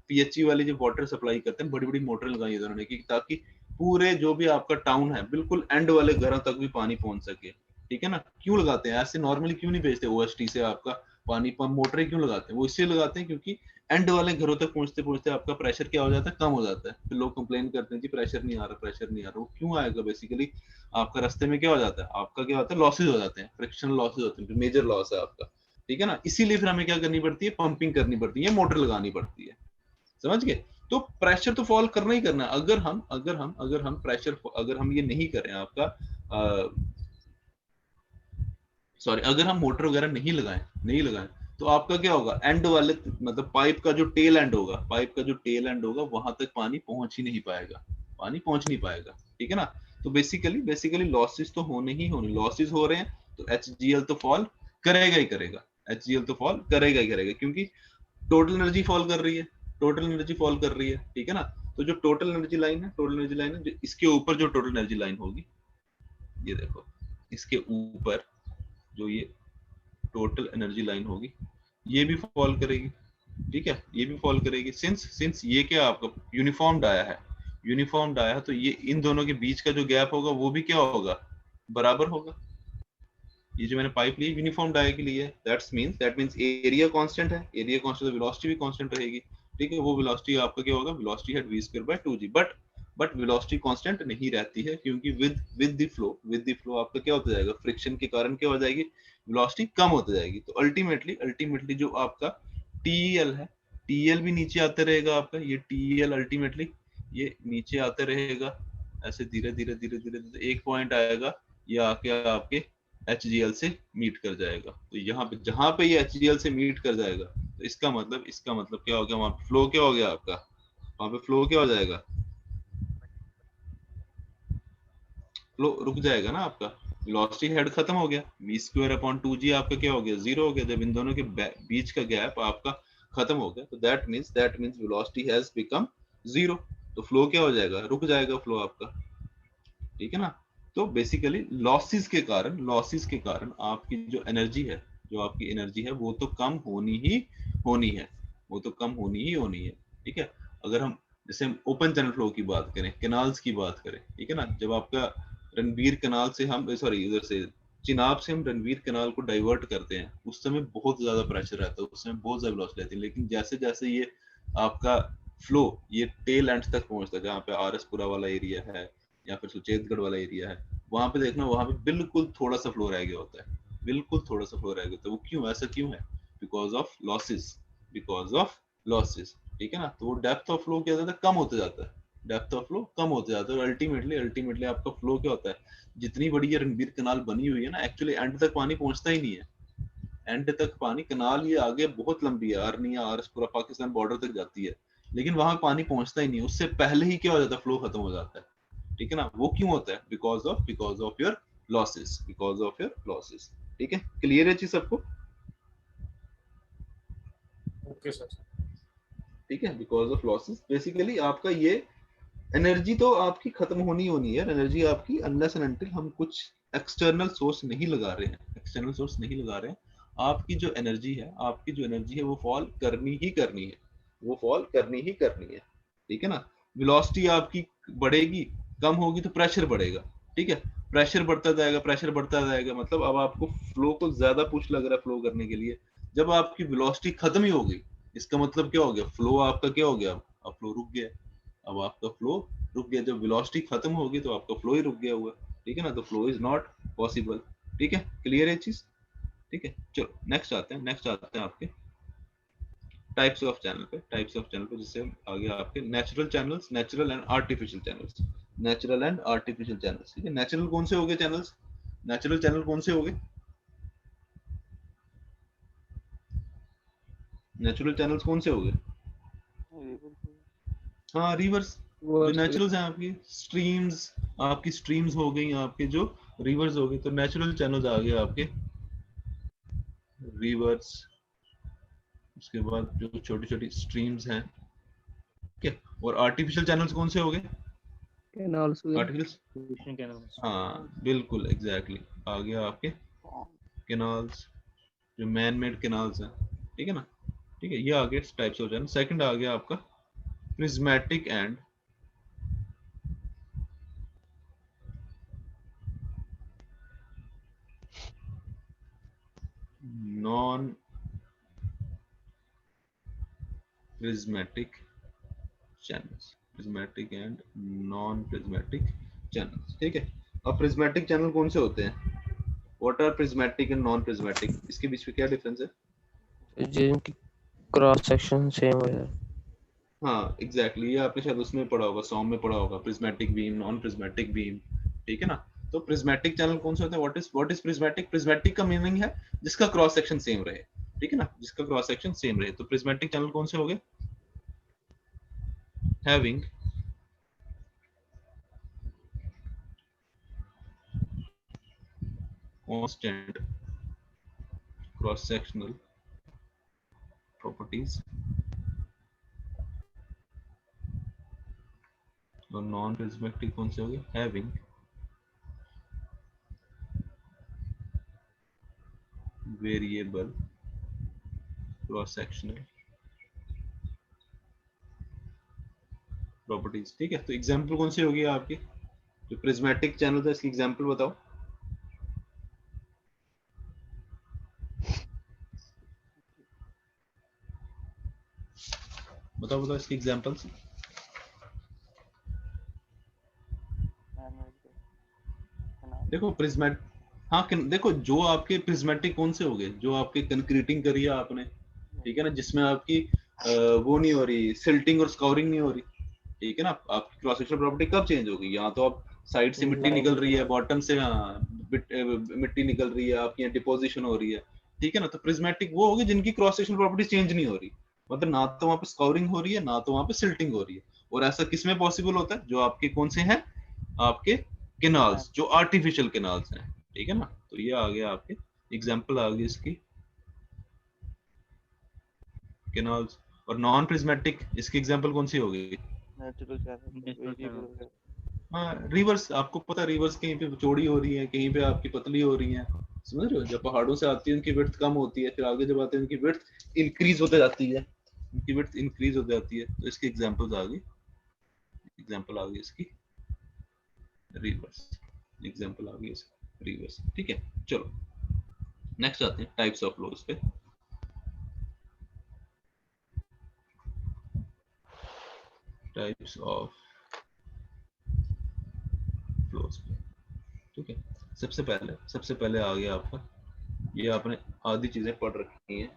A: पीएचई वाली जो वाटर सप्लाई करते हैं, बड़ी बड़ी मोटर लगाई है उन्होंने की, ताकि पूरे जो भी आपका टाउन है बिल्कुल एंड वाले घरों तक भी पानी पहुंच सके, ठीक है ना, क्यों लगाते हैं ऐसे, नॉर्मली क्यों नहीं भेजते ओएसटी से आपका पानी, पंप मोटरें क्यों लगाते हैं, वो इसलिए लगाते हैं क्योंकि एंड वाले घरों तक पहुंचते पहुंचते आपका प्रेशर क्या हो जाता है, कम हो जाता है, फिर लोग कंप्लेन करते हैं कि प्रेशर नहीं आ रहा, प्रेशर नहीं आ रहा, वो क्यों आएगा, बेसिकली आपका रास्ते में क्या हो जाता है, आपका क्या होता है, लॉसेज हो जाते हैं, फ्रिक्शनल लॉसेज होते हैं, मेजर लॉस है आपका, ठीक है ना, इसीलिए फिर हमें क्या करनी पड़ती है, पंपिंग करनी पड़ती है, मोटर लगानी पड़ती है, समझ गए, तो प्रेशर तो फॉल करना ही करना है, अगर हम ये नहीं करें आपका सॉरी, अगर हम मोटर वगैरह नहीं लगाएं तो आपका क्या होगा, एंड वाले मतलब पाइप का जो टेल एंड होगा वहां तक पानी पहुंच ही नहीं पाएगा, ठीक है ना, तो बेसिकली लॉसेस तो होने ही होने, लॉसेस हो रहे हैं तो एचजीएल तो फॉल करेगा ही करेगा, क्योंकि टोटल एनर्जी फॉल कर रही है, ठीक है ना, तो जो टोटल एनर्जी लाइन है, जो इसके ऊपर जो टोटल एनर्जी लाइन होगी, ये देखो, इसके ऊपर जो ये टोटल एनर्जी लाइन होगी, ये भी फॉल करेगी, ठीक है, ये भी फॉल करेगी, सिंस ये क्या आपका यूनिफॉर्म डाया है, तो ये इन दोनों के बीच का जो गैप होगा वो भी क्या होगा, बराबर होगा, ये जो मैंने पाइप ली यूनिफॉर्म डाया के लिए, दैट मींस एरिया कांस्टेंट है, एरिया कांस्टेंट, तो वेलोसिटी भी कांस्टेंट रहेगी, ठीक है, वो वेलोसिटी आपका क्या होगा, वेलोसिटी है v²/2g, बट वेलोसिटी कांस्टेंट नहीं रहती है, क्योंकि विद द फ्लो आपका क्या होता जाएगा, फ्रिक्शन के कारण क्या हो जाएगी, वेलोसिटी कम होती जाएगी, तो अल्टीमेटली जो आपका टीएल है, टीएल भी नीचे आते रहेगा आपका, ये टीएल अल्टीमेटली ये नीचे आते रहेगा, ऐसे धीरे धीरे एक पॉइंट आएगा, ये आके आपके HGL से मीट कर जाएगा, तो यहाँ पे जहां पे ये HGL से मीट कर जाएगा, तो इसका मतलब क्या हो गया, वहां पे फ्लो क्या हो गया आपका, वहां पे फ्लो क्या हो जाएगा, फ्लो रुक जाएगा ना आपका, वेलोसिटी हेड खत्म हो गया, v²/2g आपका क्या हो गया, 0 हो गया, जब इन दोनों के बीच का गैप आपका खत्म हो गया, तो that means velocity has become 0, तो फ्लो क्या हो जाएगा, रुक जाएगा फ्लो आपका, ठीक है ना, तो बेसिकली लॉसेस के कारण आपकी जो आपकी एनर्जी है वो तो कम होनी ही होनी है, ठीक है, अगर हम जैसे हम ओपन चैनल फ्लो की बात करें, कैनाल्स की बात करें, ठीक है ना, जब आपका रणवीर कैनाल से हम इधर से चिनाब से हम रणवीर कैनाल को डाइवर्ट करते हैं, उस समय बहुत ज्यादा प्रेशर रहता है, उस समय बहुत ज्यादा लॉस रहती है, लेकिन जैसे जैसे ये आपका फ्लो ये टेल एंड तक पहुंचता है, जहाँ पे आरएसपुरा वाला एरिया है या फिर सुचेतगढ़ वाला एरिया है, वहां पे देखना, वहां पे बिल्कुल थोड़ा सा फ्लो रह गया होता है, वो क्यों, ऐसा क्यों है, बिकॉज ऑफ लॉसेस, ठीक है ना, तो वो डेप्थ ऑफ फ्लो क्या होता है, कम होते जाता है, और अल्टीमेटली आपका फ्लो क्या होता है, जितनी बड़ी ये रणबीर कनाल बनी हुई है ना, एक्चुअली एंड तक पानी पहुंचता ही नहीं है, एंड तक पानी, कनाल ये आगे बहुत लंबी है, आर्निया आरएसपुरा पाकिस्तान बॉर्डर तक जाती है, लेकिन वहां पानी पहुंचता ही नहीं, उससे पहले ही क्या हो जाता है, फ्लो खत्म हो जाता है, ठीक है ना, वो क्यों होता है, बिकॉज ऑफ योर लॉसेस, ठीक है, क्लियर है चीज सबको,
C: ओके सर।
A: ठीक है, बिकॉज ऑफ लॉसेस, बेसिकली आपका ये एनर्जी तो आपकी खत्म होनी है, एनर्जी आपकी, अनलेस एंड अनटिल हम कुछ एक्सटर्नल सोर्स नहीं लगा रहे हैं, आपकी जो एनर्जी है वो फॉल करनी ही करनी है, ठीक है ना, वेलोसिटी आपकी बढ़ेगी, कम होगी तो प्रेशर बढ़ेगा, ठीक है, प्रेशर बढ़ता जाएगा, मतलब अब आपको फ्लो को ज्यादा पुश लग रहा है फ्लो करने के लिए, जब आपकी वेलोसिटी खत्म ही हो गई, इसका मतलब क्या हो गया, फ्लो आपका क्या हो गया, अब फ्लो रुक गया। अब आपका फ्लो रुक गया, जब वेलोसिटी खत्म होगी तो आपका फ्लो ही रुक गया हुआ, ठीक है ना, तो फ्लो इज नॉट पॉसिबल। ठीक है, क्लियर है चीज? ठीक है, चलो नेक्स्ट आते हैं आपके टाइप्स ऑफ चैनल पे। टाइप्स ऑफ चैनल पे जैसे आ गया आपके natural channels, natural and artificial channels. Natural and artificial channels, ठीक है। नेचुरल कौन से हो गए चैनल्स? नेचुरल चैनल कौन से हो गए? नेचुरल चैनल्स कौन से हो गए? हाँ, रिवर्स। जो नेचुरल्स हैं आपकी स्ट्रीम्स, आपकी स्ट्रीम्स हो गई, आपके जो रिवर्स हो गई, तो नेचुरल चैनल्स आ गए आपके रिवर्स। उसके बाद जो छोटी छोटी स्ट्रीम्स हैं, ठीक है। और आर्टिफिशियल चैनल्स कौन से हो गए?
E: कैनाल्स वगैरह,
A: आर्टिफिशियल, हाँ बिल्कुल एग्जैक्टली, आ गया आपके कैनाल्स, जो मैन मेड कैनाल्स हैं, ठीक है ना। ठीक है, ये आ गया टाइप्स ऑफ चैनल। सेकंड आ गया आपका prismatic and non prismatic channels. Prismatic and non prismatic channels, ठीक है। अब प्रिज्मेटिक चैनल कौन से होते हैं? What are prismatic and non prismatic? इसके बीच में क्या डिफरेंस है?
E: जिनकी क्रॉस सेक्शन सेम हो जाए।
A: हाँ एग्जैक्टली, ये आपने शायद उसमें पढ़ा होगा, सॉन्ग में पढ़ा होगा, prismatic beam, non prismatic beam, ठीक है ना। तो प्रिज्मेटिक चैनल कौन से होते हैं? What is prismatic? प्रिज्मेटिक का मीनिंग है जिसका क्रॉस सेक्शन सेम रहे, ठीक है ना, जिसका क्रॉस सेक्शन सेम रहे। तो प्रिज्मेटिक चैनल कौन से हो गए? Having constant cross sectional properties और नॉन प्रिज्मेटिक कौन से हो गए? Having variable cross sectional properties, ठीक है। तो एग्जांपल कौन सी होगी आपकी जो प्रिज्मेटिक चैनल था, इसकी एग्जांपल बताओ। बताओ इसकी एग्जांपल्स। देखो प्रिज्मेट, हाँ देखो जो आपके प्रिज्मेटिक कौन से हो गए, जो आपके कंक्रीटिंग करी है आपने, ठीक है ना, जिसमें आपकी वो नहीं हो रही, सिल्टिंग और स्काउरिंग नहीं हो रही, ठीक है ना। आपकी क्रॉस सेक्शनल प्रॉपर्टी कब चेंज होगी? यहाँ तो आप साइड से मिट्टी निकल रही है, बॉटम से मिट्टी निकल रही है, आपकी यहाँ डिपोजिशन हो रही है, ठीक है ना। तो प्रिज्मेटिक वो होगी जिनकी क्रॉस सेक्शनल प्रॉपर्टी चेंज नहीं हो रही, मतलब ना तो वहां पे स्काउरिंग हो रही है, ना तो वहां पे सिल्टिंग हो रही है। और ऐसा किसमें पॉसिबल होता है? जो आपके कौन से हैं, आपके केनाल्स, जो आर्टिफिशियल केनाल्स हैं, ठीक है ना। तो ये आ गया आपके एग्जांपल आ गई इसकी केनाल्स। और नॉन प्रिज्मेटिक, इसकी एग्जांपल कौन सी होगी?
B: नेचुरल चैनल,
A: हाँ रिवर्स, आपको पता है रिवर्स कहीं पे चौड़ी हो रही है, कहीं पे आपकी पतली हो रही है, समझ रहे हो। जब पहाड़ों से आती है उनकी विड्थ कम होती है, फिर आगे जब आते हैं उनकी विड्थ इंक्रीज होते जाती है, उनकी विड्थ इंक्रीज हो जाती है। तो इसकी एग्जांपल्स आ गई, एग्जांपल आ गई इसकी रिवर्स, एग्जांपल आ गई इसकी रिवर्स, ठीक है। चलो नेक्स्ट आते हैं टाइप्स ऑफ फ्लोज पे। टाइप्स ऑफ फ्लोज पे, ठीक है। सबसे पहले आ गया आपका, ये आपने आधी चीजें पढ़ रखी हैं,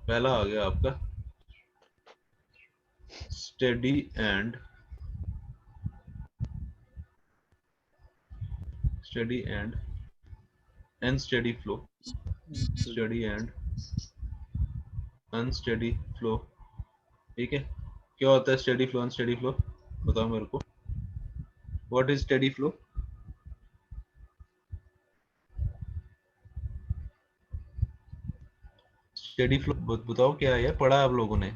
A: पहला आ गया आपका steady and unsteady flow. Steady and unsteady flow, ठीक है। क्या होता है स्टेडी फ्लो, अनस्टेडी फ्लो? बताओ मेरे को, what is steady flow? Steady flow बताओ क्या है, पढ़ा आप लोगों ने?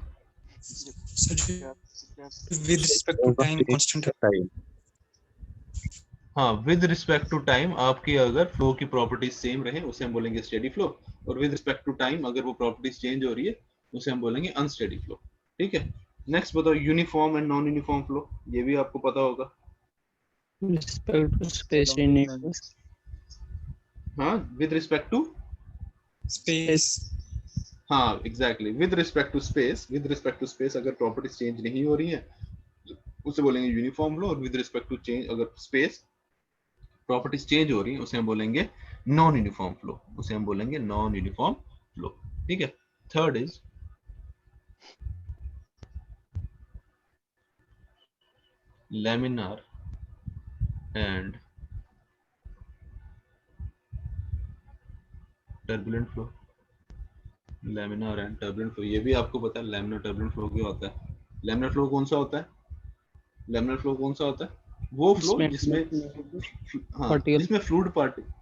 D: With respect to time constant है।
A: हाँ, विद रिस्पेक्ट टू टाइम आपकी अगर फ्लो की प्रॉपर्टीज सेम रहे उसे हम बोलेंगे स्टेडी फ्लो, और विद रिस्पेक्ट टू टाइम अगर वो प्रॉपर्टीज चेंज हो रही है उसे हम बोलेंगे अनस्टेडी फ्लो, ठीक है। नेक्स्ट बताओ uniform and non uniform flow, ये भी आपको पता होगा।
E: Respect to space in universe,
A: हाँ, विद रिस्पेक्ट टू
D: स्पेस।
A: हाँ exactly, with respect to space अगर प्रॉपर्टीज चेंज नहीं हो रही है उसे बोलेंगे यूनिफॉर्म फ्लो, और विद रिस्पेक्ट टू चेंज अगर स्पेस प्रॉपर्टीज चेंज हो रही है उसे हम बोलेंगे नॉन यूनिफॉर्म फ्लो, उसे हम बोलेंगे नॉन यूनिफॉर्म फ्लो। ठीक है। Third is laminar and turbulent flow। laminar and turbulent flow, ये भी आपको पता है laminar turbulent flow क्या होता है। laminar flow कौन सा होता है? laminar flow कौन सा होता है? वो फ्लो जिसमें हाँ
E: Particle.
A: जिसमें फ्लूइड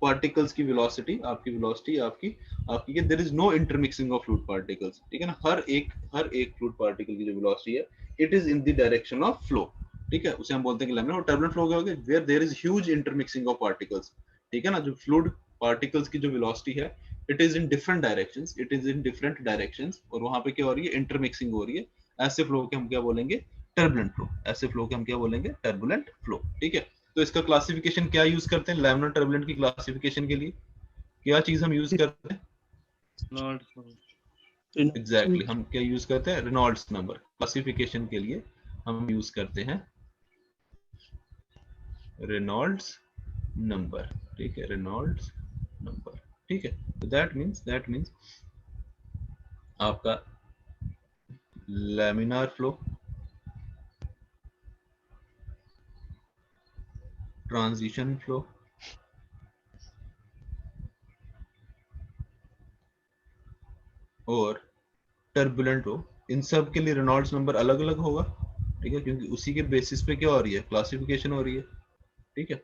A: पार्टिकल्स की वेलोसिटी, आपकी वेलोसिटी आपकी there is no intermixing of fluid particles. ठीक है ना, हर एक फ्लूइड पार्टिकल की जो वेलोसिटी है it is in the direction of flow. ठीक है, उसे हम बोलते हैं कि लैमिनार। और टर्बुलेंट फ्लो क्या होगा, where there is huge intermixing of particles. ठीक है ना, जो फ्लूइड पार्टिकल्स की जो वेलोसिटी है it is in different directions, और वहां पे क्या हो रही है, इंटरमिक्सिंग हो रही है। ऐसे फ्लो के हम क्या बोलेंगे, टर्बुलेंट फ्लो। ऐसे फ्लो के हम क्या बोलेंगे, टर्बुलेंट फ्लो। ठीक है, तो इसका क्लासिफिकेशन क्या यूज करते हैं लैमिनार टर्बुलेंट की क्लासिफिकेशन के लिए? क्या चीज हम यूज करते हैं? एग्जैक्टली, हम क्या यूज करते हैं, रेनॉल्ड्स नंबर। क्लासिफिकेशन के लिए हम यूज करते हैं रेनॉल्ड्स नंबर। ठीक है, रेनॉल्ड्स नंबर। ठीक है, तो दैट मींस आपका लैमिनार फ्लो, ट्रांजिशन फ्लो, और टर्बुलेंट फ्लो, इन सब के लिए रेनॉल्ड्स नंबर अलग अलग होगा। ठीक है, क्योंकि उसी के बेसिस पे क्या हो रही है, क्लासिफिकेशन हो रही है। ठीक है,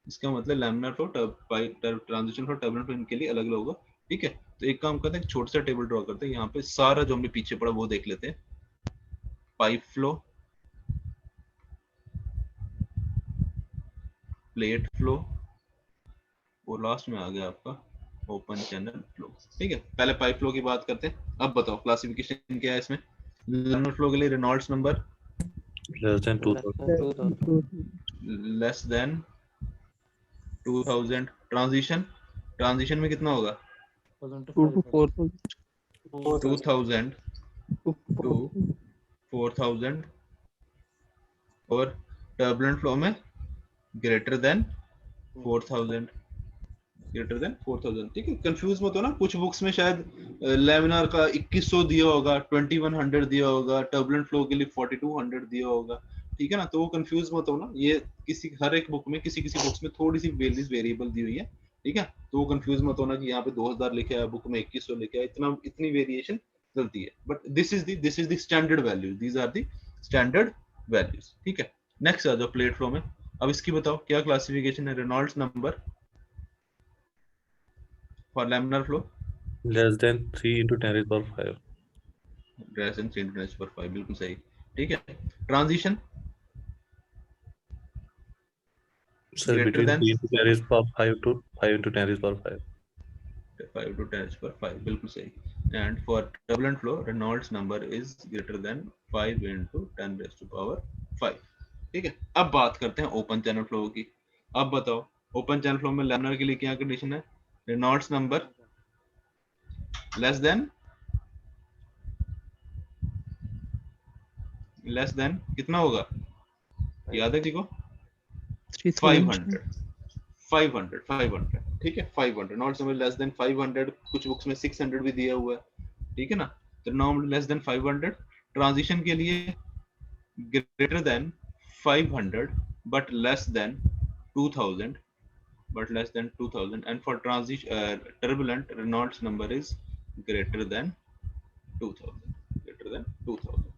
A: इसका मतलब laminar flow, transition flow, turbulent flow, इनके लिए अलग अलग होगा। ठीक है, तो एक काम करते हैं, एक छोटा सा टेबल ड्रॉ करते हैं। यहाँ पे सारा जो हमने पीछे पढ़ा वो देख लेते हैं। पाइप फ्लो, प्लेट फ्लो, और लास्ट में आ गया आपका ओपन चैनल फ्लो। ठीक है, पहले पाइप फ्लो की बात करते हैं। अब बताओ क्लासिफिकेशन क्या है इसमें। लैमिनार फ्लो के लिए Reynolds number
F: less than 2000,
A: less than 2000। Transition में कितना होगा,
E: 2 to 4,000.
A: 2000
E: 2 to
A: to
E: 4,000.
A: 4000। और टर्बुलेंट फ्लो में ग्रेटर देन 4000, ग्रेटर देन 4000। ठीक है, कंफ्यूज मत हो ना, कुछ बुक्स में शायद लेमिनार का 2100 दिया होगा, 2100 दिया होगा, टर्बुलेंट फ्लो के लिए 4200 दिया होगा। ठीक है ना, तो वो कंफ्यूज मत हो ना, ये हर एक बुक में किसी बुक्स में थोड़ी सी वैल्यूज वेरिएबल दी हुई है। ठीक है, तो वो कंफ्यूज मत होना कि यहाँ पे 2000 लिखा है, बुक में 2100 लिखा है, इतनी वेरिएशन चलती है। But this is the standard value, these are the standard values. ठीक है, नेक्स्ट आ जाओ प्लेट फ्लो में। अब इसकी बताओ क्या क्लासिफिकेशन है, Reynolds number for laminar flow.
F: less than 3 into 10 raised power 5.
A: Less than 3 × 10⁵ बिल्कुल सही। ठीक है, transition
F: Sir,
A: greater
F: between
A: than
F: 3 into 10 raised power 5 to 5 into 10 raised power 5.
A: 5 × 10⁵ बिल्कुल सही। And for turbulent flow Reynolds number is greater than 5 × 10⁵ ठीक है, अब बात करते हैं ओपन चैनल फ्लो की। अब बताओ ओपन चैनल फ्लो में लैमिनार के लिए क्या कंडीशन है, रेनॉल्ड्स नंबर लेस देन कितना होगा, याद है किसी को?
E: 3,000.
A: 500। ठीक है, 500 नॉट समझ, लेस देन 500। कुछ बुक्स में 600 भी दिया हुआ है। ठीक है ना, तो नॉर्मली लेस देन 500। ट्रांजिशन के लिए greater than 500 but less than 2000, and for transition turbulent Reynolds number is greater than 2000।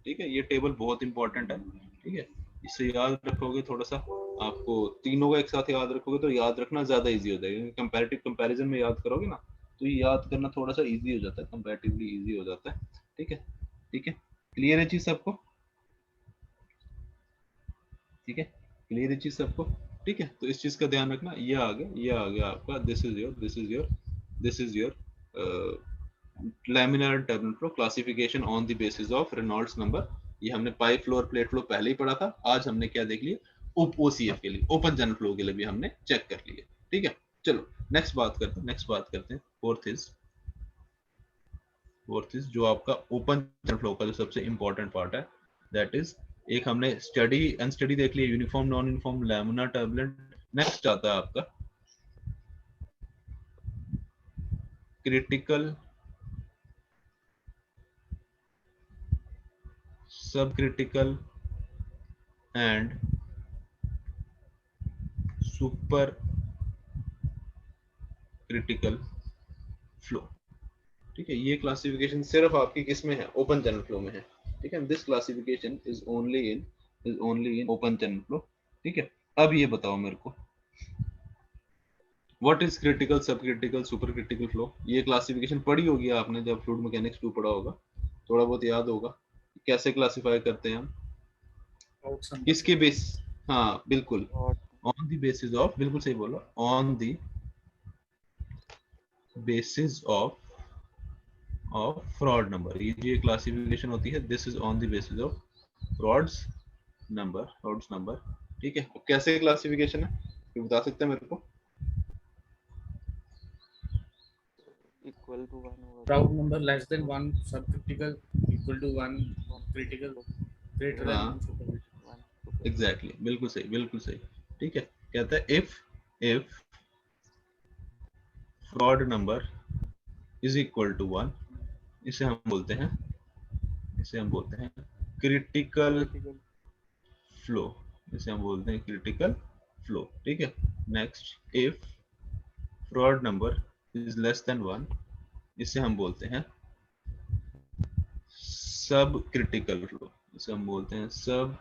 A: ठीक है, ये टेबल बहुत इंपॉर्टेंट है। ठीक है, इससे याद रखोगे, थोड़ा सा आपको तीनों का एक साथ याद रखोगे तो याद रखना ज्यादा इजी हो जाएगा। कंपैरेटिव कंपैरिजन में याद करोगे ना तो ये याद करना थोड़ा सा इजी हो जाता है, कंपैरेटिवली इजी हो जाता है। ठीक है, ठीक है, क्लियर है चीज सबको? ठीक है, क्लियर है चीज सबको? ठीक है, तो इस चीज का ध्यान रखना। ये आ गया आपका, this is your laminar turbulent flow classification on the basis of Reynolds number. ये हमने पाइप फ्लो और प्लेट फ्लो पहले ही पढ़ा था। आज हमने क्या देख लिया, ओसीएफ के लिए, ओपन चैनल फ्लो के लिए भी हमने चेक कर लिया। ठीक है, चलो नेक्स्ट बात करते हैं। फोर्थ इज फोर्थ इज जो आपका ओपन चैनल फ्लो का जो सबसे इंपॉर्टेंट पार्ट है, दैट इज एक हमने स्टडी अनस्टडी देख लिया, uniform non uniform, laminar turbulent. Next आता है आपका critical, sub critical and super critical flow. ठीक है, ये क्लासिफिकेशन सिर्फ आपकी किस में है? ओपन चैनल फ्लो में है। ठीक है, this classification is only in open channel flow. ठीक है, अब ये बताओ मेरे को, what is critical, sub critical, super critical flow? ये क्लासिफिकेशन पढ़ी होगी आपने जब फ्लूइड मैकेनिक्स 2 पढ़ा होगा, थोड़ा बहुत याद होगा कैसे क्लासिफाई करते हैं हम, किसके बेस? हाँ बिल्कुल, ऑन द बेसिस ऑफ, बिल्कुल सही बोला, on the basis of fraud number. ये जो क्लासिफिकेशन होती है, this is on the basis of frauds number. ठीक है, कैसे क्लासिफिकेशन है ये बता सकते हैं मेरे को?
B: इक्वल टू 1 होगा।
C: Fraud number less than 1 sub critical, equal to 1 critical, greater than 1 super critical.
A: Exactly, बिल्कुल सही। ठीक है, कहता है if Froude number is equal to 1, इसे हम बोलते हैं क्रिटिकल फ्लो, इसे हम बोलते हैं क्रिटिकल फ्लो। ठीक है, next if Froude number is less than 1, इसे हम बोलते हैं सब क्रिटिकल फ्लो, इसे हम बोलते हैं सब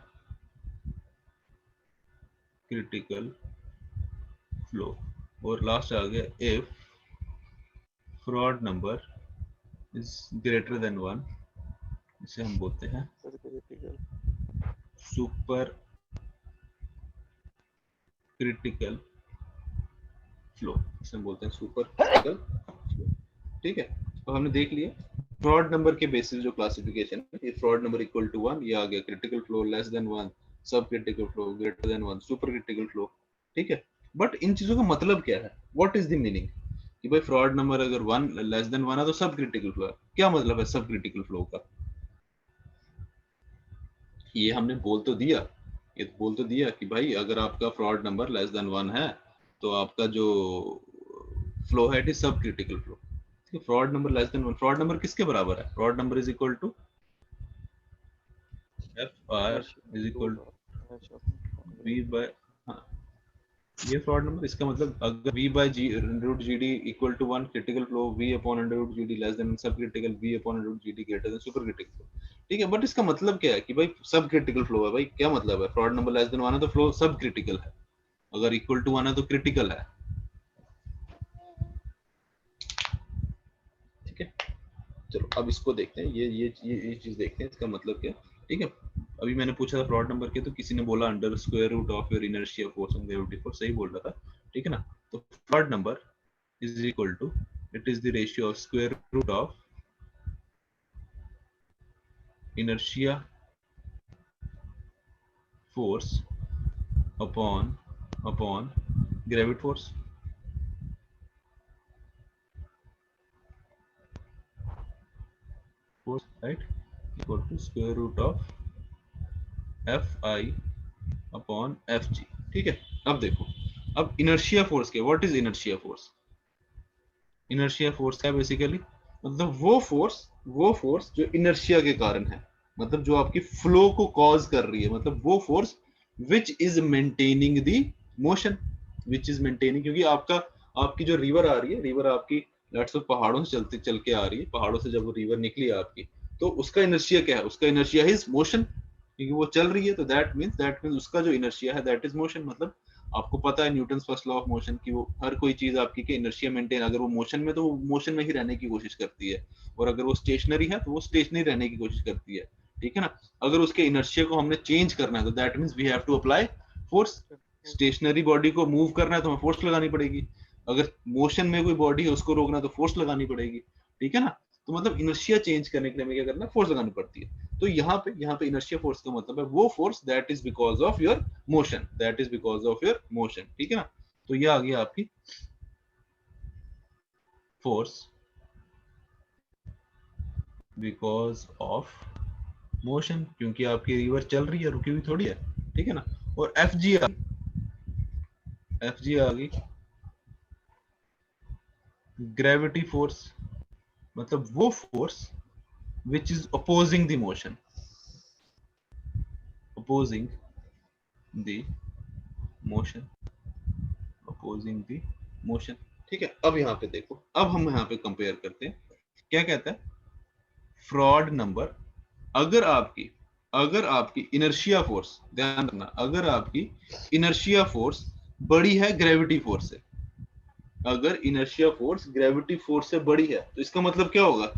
A: क्रिटिकल फ्लो। और लास्ट आ गया if Froude number is greater than 1, इसे हम बोलते हैं सुपर क्रिटिकल फ्लो, इसे हम बोलते हैं सुपर क्रिटिकल फ्लो। ठीक है, तो हमने देख लिया फ्रॉड नंबर के बेसिस जो क्लासिफिकेशन है, ये फ्रॉड नंबर इक्वल टू 1, ये आ गया critical flow, less than 1 sub critical flow, greater than 1 super critical flow. ठीक है, बट इन चीजों का मतलब क्या है? व्हाट इज द मीनिंग कि भाई फ्रॉड नंबर अगर 1 लेस देन 1 है तो सब क्रिटिकल फ्लो है, क्या मतलब है सब क्रिटिकल फ्लो का? ये हमने बोल तो दिया कि भाई अगर आपका फ्रॉड नंबर लेस देन 1 है तो आपका जो फ्लो है it is sub critical flow. Froude number less than 1, Froude number किसके बराबर है? Froude number is equal to FR is equal V by, हाँ ये फ्रॉड नंबर, इसका मतलब अगर V by G root GD equal to 1 critical flow, V upon under root GD less than sub critical, V upon under root GD greater than super critical flow. ठीक है, बट इसका मतलब क्या है कि भाई सब क्रिटिकल फ्लो है, भाई क्या मतलब है? फ्रॉड नंबर लेस देन 1 है तो फ्लो सब क्रिटिकल है, अगर इक्वल टू 1 है तो क्रिटिकल है। ठीक है, चलो अब इसको देखते हैं, ये चीज देखते हैं इसका मतलब क्या। ठीक है, अभी मैंने पूछा था फ्रॉड नंबर के, तो किसी ने बोला under square root of your inertia force and gravity force, सही बोल रहा था। ठीक है ना, तो Froude number is equal to, it is the ratio of square root of inertia force upon gravity force. Right, equal to square root of Fi upon Fg। ठीक है, अब देखो, अब इनर्शिया फोर्स क्या? What is inertia force? Inertia force क्या बेसिकली? मतलब वो फोर्स जो इनर्शिया के कारण है, मतलब जो आपकी फ्लो को कॉज कर रही है, मतलब वो force which is maintaining the motion, which is maintaining, क्योंकि आपकी जो रिवर आ रही है, रिवर आपकी लेट्स पहाड़ों से चल के आ रही है, पहाड़ों से जब वो रिवर निकली है आपकी, तो उसका इनर्शिया क्या है? उसका इनर्शिया इज मोशन, क्योंकि वो चल रही है, तो दैट मींस उसका जो इनर्शिया है दैट इज मोशन। मतलब आपको पता है Newton's first law of motion की, वो हर कोई चीज आपकी के इनर्शिया मेंटेन, अगर वो मोशन में तो वो मोशन में ही रहने की कोशिश करती है, और अगर वो स्टेशनरी है तो वो स्टेशनरी रहने की कोशिश करती है। ठीक है ना, अगर उसके इनर्शिया को हमने चेंज करना है तो that means we have to apply force. Stationary body को मूव करना है तो हमें फोर्स लगानी पड़ेगी, अगर मोशन में कोई बॉडी है उसको रोकना है तो फोर्स लगानी पड़ेगी। ठीक है ना, तो मतलब इनर्शिया चेंज करने के लिए हमें क्या करना है? फोर्स लगानी पड़ती है। तो यहाँ पे इनर्शिया फोर्स का मतलब है वो force that is because of your motion, that is because of your motion. ठीक है ना, तो ये आ गया आपकी फोर्स बिकॉज ऑफ मोशन, क्योंकि आपकी रिवर चल रही है, रुकी हुई थोड़ी है, ठीक है ना। और एफ जी आ गई ग्रेविटी फोर्स, मतलब वो force which is opposing the motion, opposing the motion, opposing the motion, ठीक है। अब यहाँ पे देखो, अब हम यहाँ पे कंपेयर करते हैं, क्या कहता है फ्रॉड नंबर। अगर आपकी इनर्शिया फोर्स, ध्यान रखना, अगर आपकी इनर्शिया फोर्स बड़ी है ग्रेविटी फोर्स से, अगर इनर्शिया फोर्स ग्रेविटी फोर्स से बड़ी है, तो इसका मतलब क्या होगा,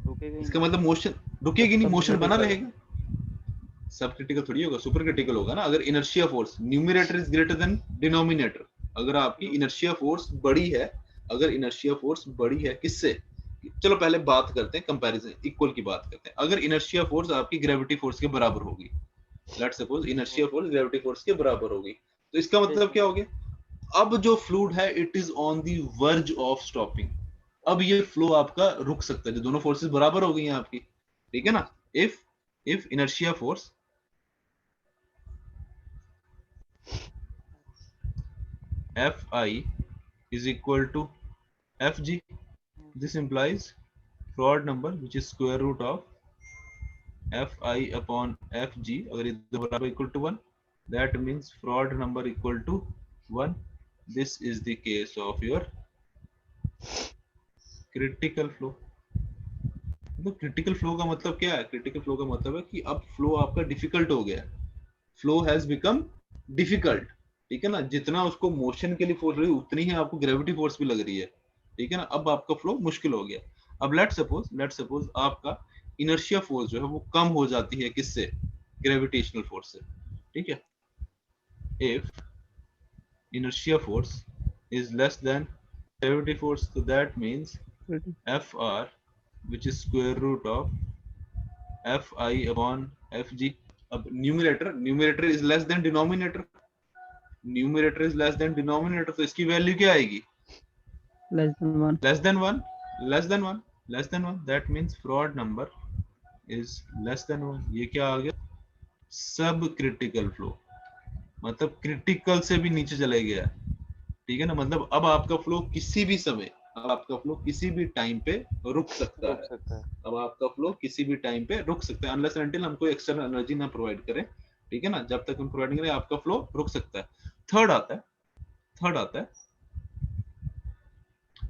B: रुकेगा ही
A: इसका
B: नहीं।
A: मतलब मोशन रुकेगी नहीं, मोशन बना
E: Subcritical.
A: रहेगा। सब क्रिटिकल थोड़ी होगा, सुपर क्रिटिकल होगा ना। अगर inertia force numerator is greater than denominator, अगर आपकी इनर्शिया फोर्स बड़ी है, अगर इनर्शिया फोर्स बड़ी है किससे, चलो पहले बात करते हैं कंपैरिजन, इक्वल की बात करते हैं। अगर इनर्शिया फोर्स आपकी ग्रेविटी फोर्स के बराबर होगी, let's suppose inertia force gravity force के बराबर होगी, तो इसका मतलब क्या हो गया, अब जो फ्लूइड है it is on the verge of stopping. अब ये फ्लो आपका रुक सकता है, जो दोनों फोर्सेस बराबर हो गई हैं आपकी, ठीक है ना। If inertia force Fi is equal to Fg, this implies Froude number which is square root of Fi upon Fg, अगर ये दो बराबर equal to 1, that means Froude number equal to 1. This is the case of your critical flow। तो क्रिटिकल फ्लो का मतलब क्या है, क्रिटिकल फ्लो का मतलब है कि अब फ्लो आपका डिफिकल्ट हो गया, फ्लो हैज बिकम डिफिकल्ट, ठीक है ना। जितना उसको मोशन के लिए फोर्स रही उतनी ही आपको ग्रेविटी फोर्स भी लग रही है, ठीक है ना। अब आपका फ्लो मुश्किल हो गया। अब लेट सपोज आपका इनर्शिया फोर्स जो है वो कम हो जाती है किससे, ग्रेविटेशनल फोर्स से, ठीक है। If inertia force is less than gravity force, तो that means Fr which is square root of Fi upon Fg। अब numerator is less than denominator, numerator is less than denominator, तो इसकी वैल्यू क्या आएगी,
E: Less than 1.
A: Less than one, less than one, less than one, that means fraud number is less than 1। ये क्या आ गया, सब क्रिटिकल फ्लो, मतलब क्रिटिकल से भी नीचे चले गया, ठीक है ना। मतलब अब आपका फ्लो किसी भी समय, अब आपका फ्लो किसी भी टाइम पे रुक सकता
B: रुक
A: है,
B: सकता है।
A: अब आपका फ्लो किसी भी टाइम पे रुक सकता है, अनलेस अनटिल हम कोई एक्सटर्नल एनर्जी ना प्रोवाइड करें, ठीक है ना। जब तक हम प्रोवाइड करें आपका फ्लो रुक सकता है। थर्ड आता है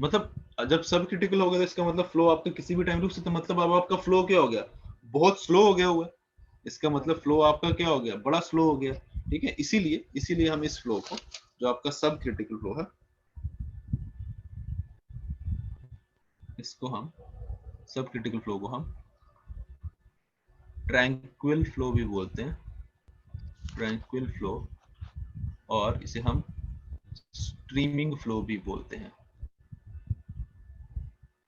A: मतलब जब सब क्रिटिकल हो गया, तो इसका मतलब फ्लो आपका किसी भी टाइम रुक सकता है, मतलब अब आपका फ्लो क्या हो गया, बहुत स्लो हो गया हुआ है। इसका मतलब फ्लो आपका क्या हो गया, बड़ा स्लो हो गया, ठीक है। इसीलिए हम इस फ्लो को, जो आपका सब क्रिटिकल फ्लो है, इसको हम सब क्रिटिकल फ्लो को हम ट्रैंक्विल फ्लो भी बोलते हैं, ट्रैंक्विल फ्लो, और इसे हम स्ट्रीमिंग फ्लो भी बोलते हैं,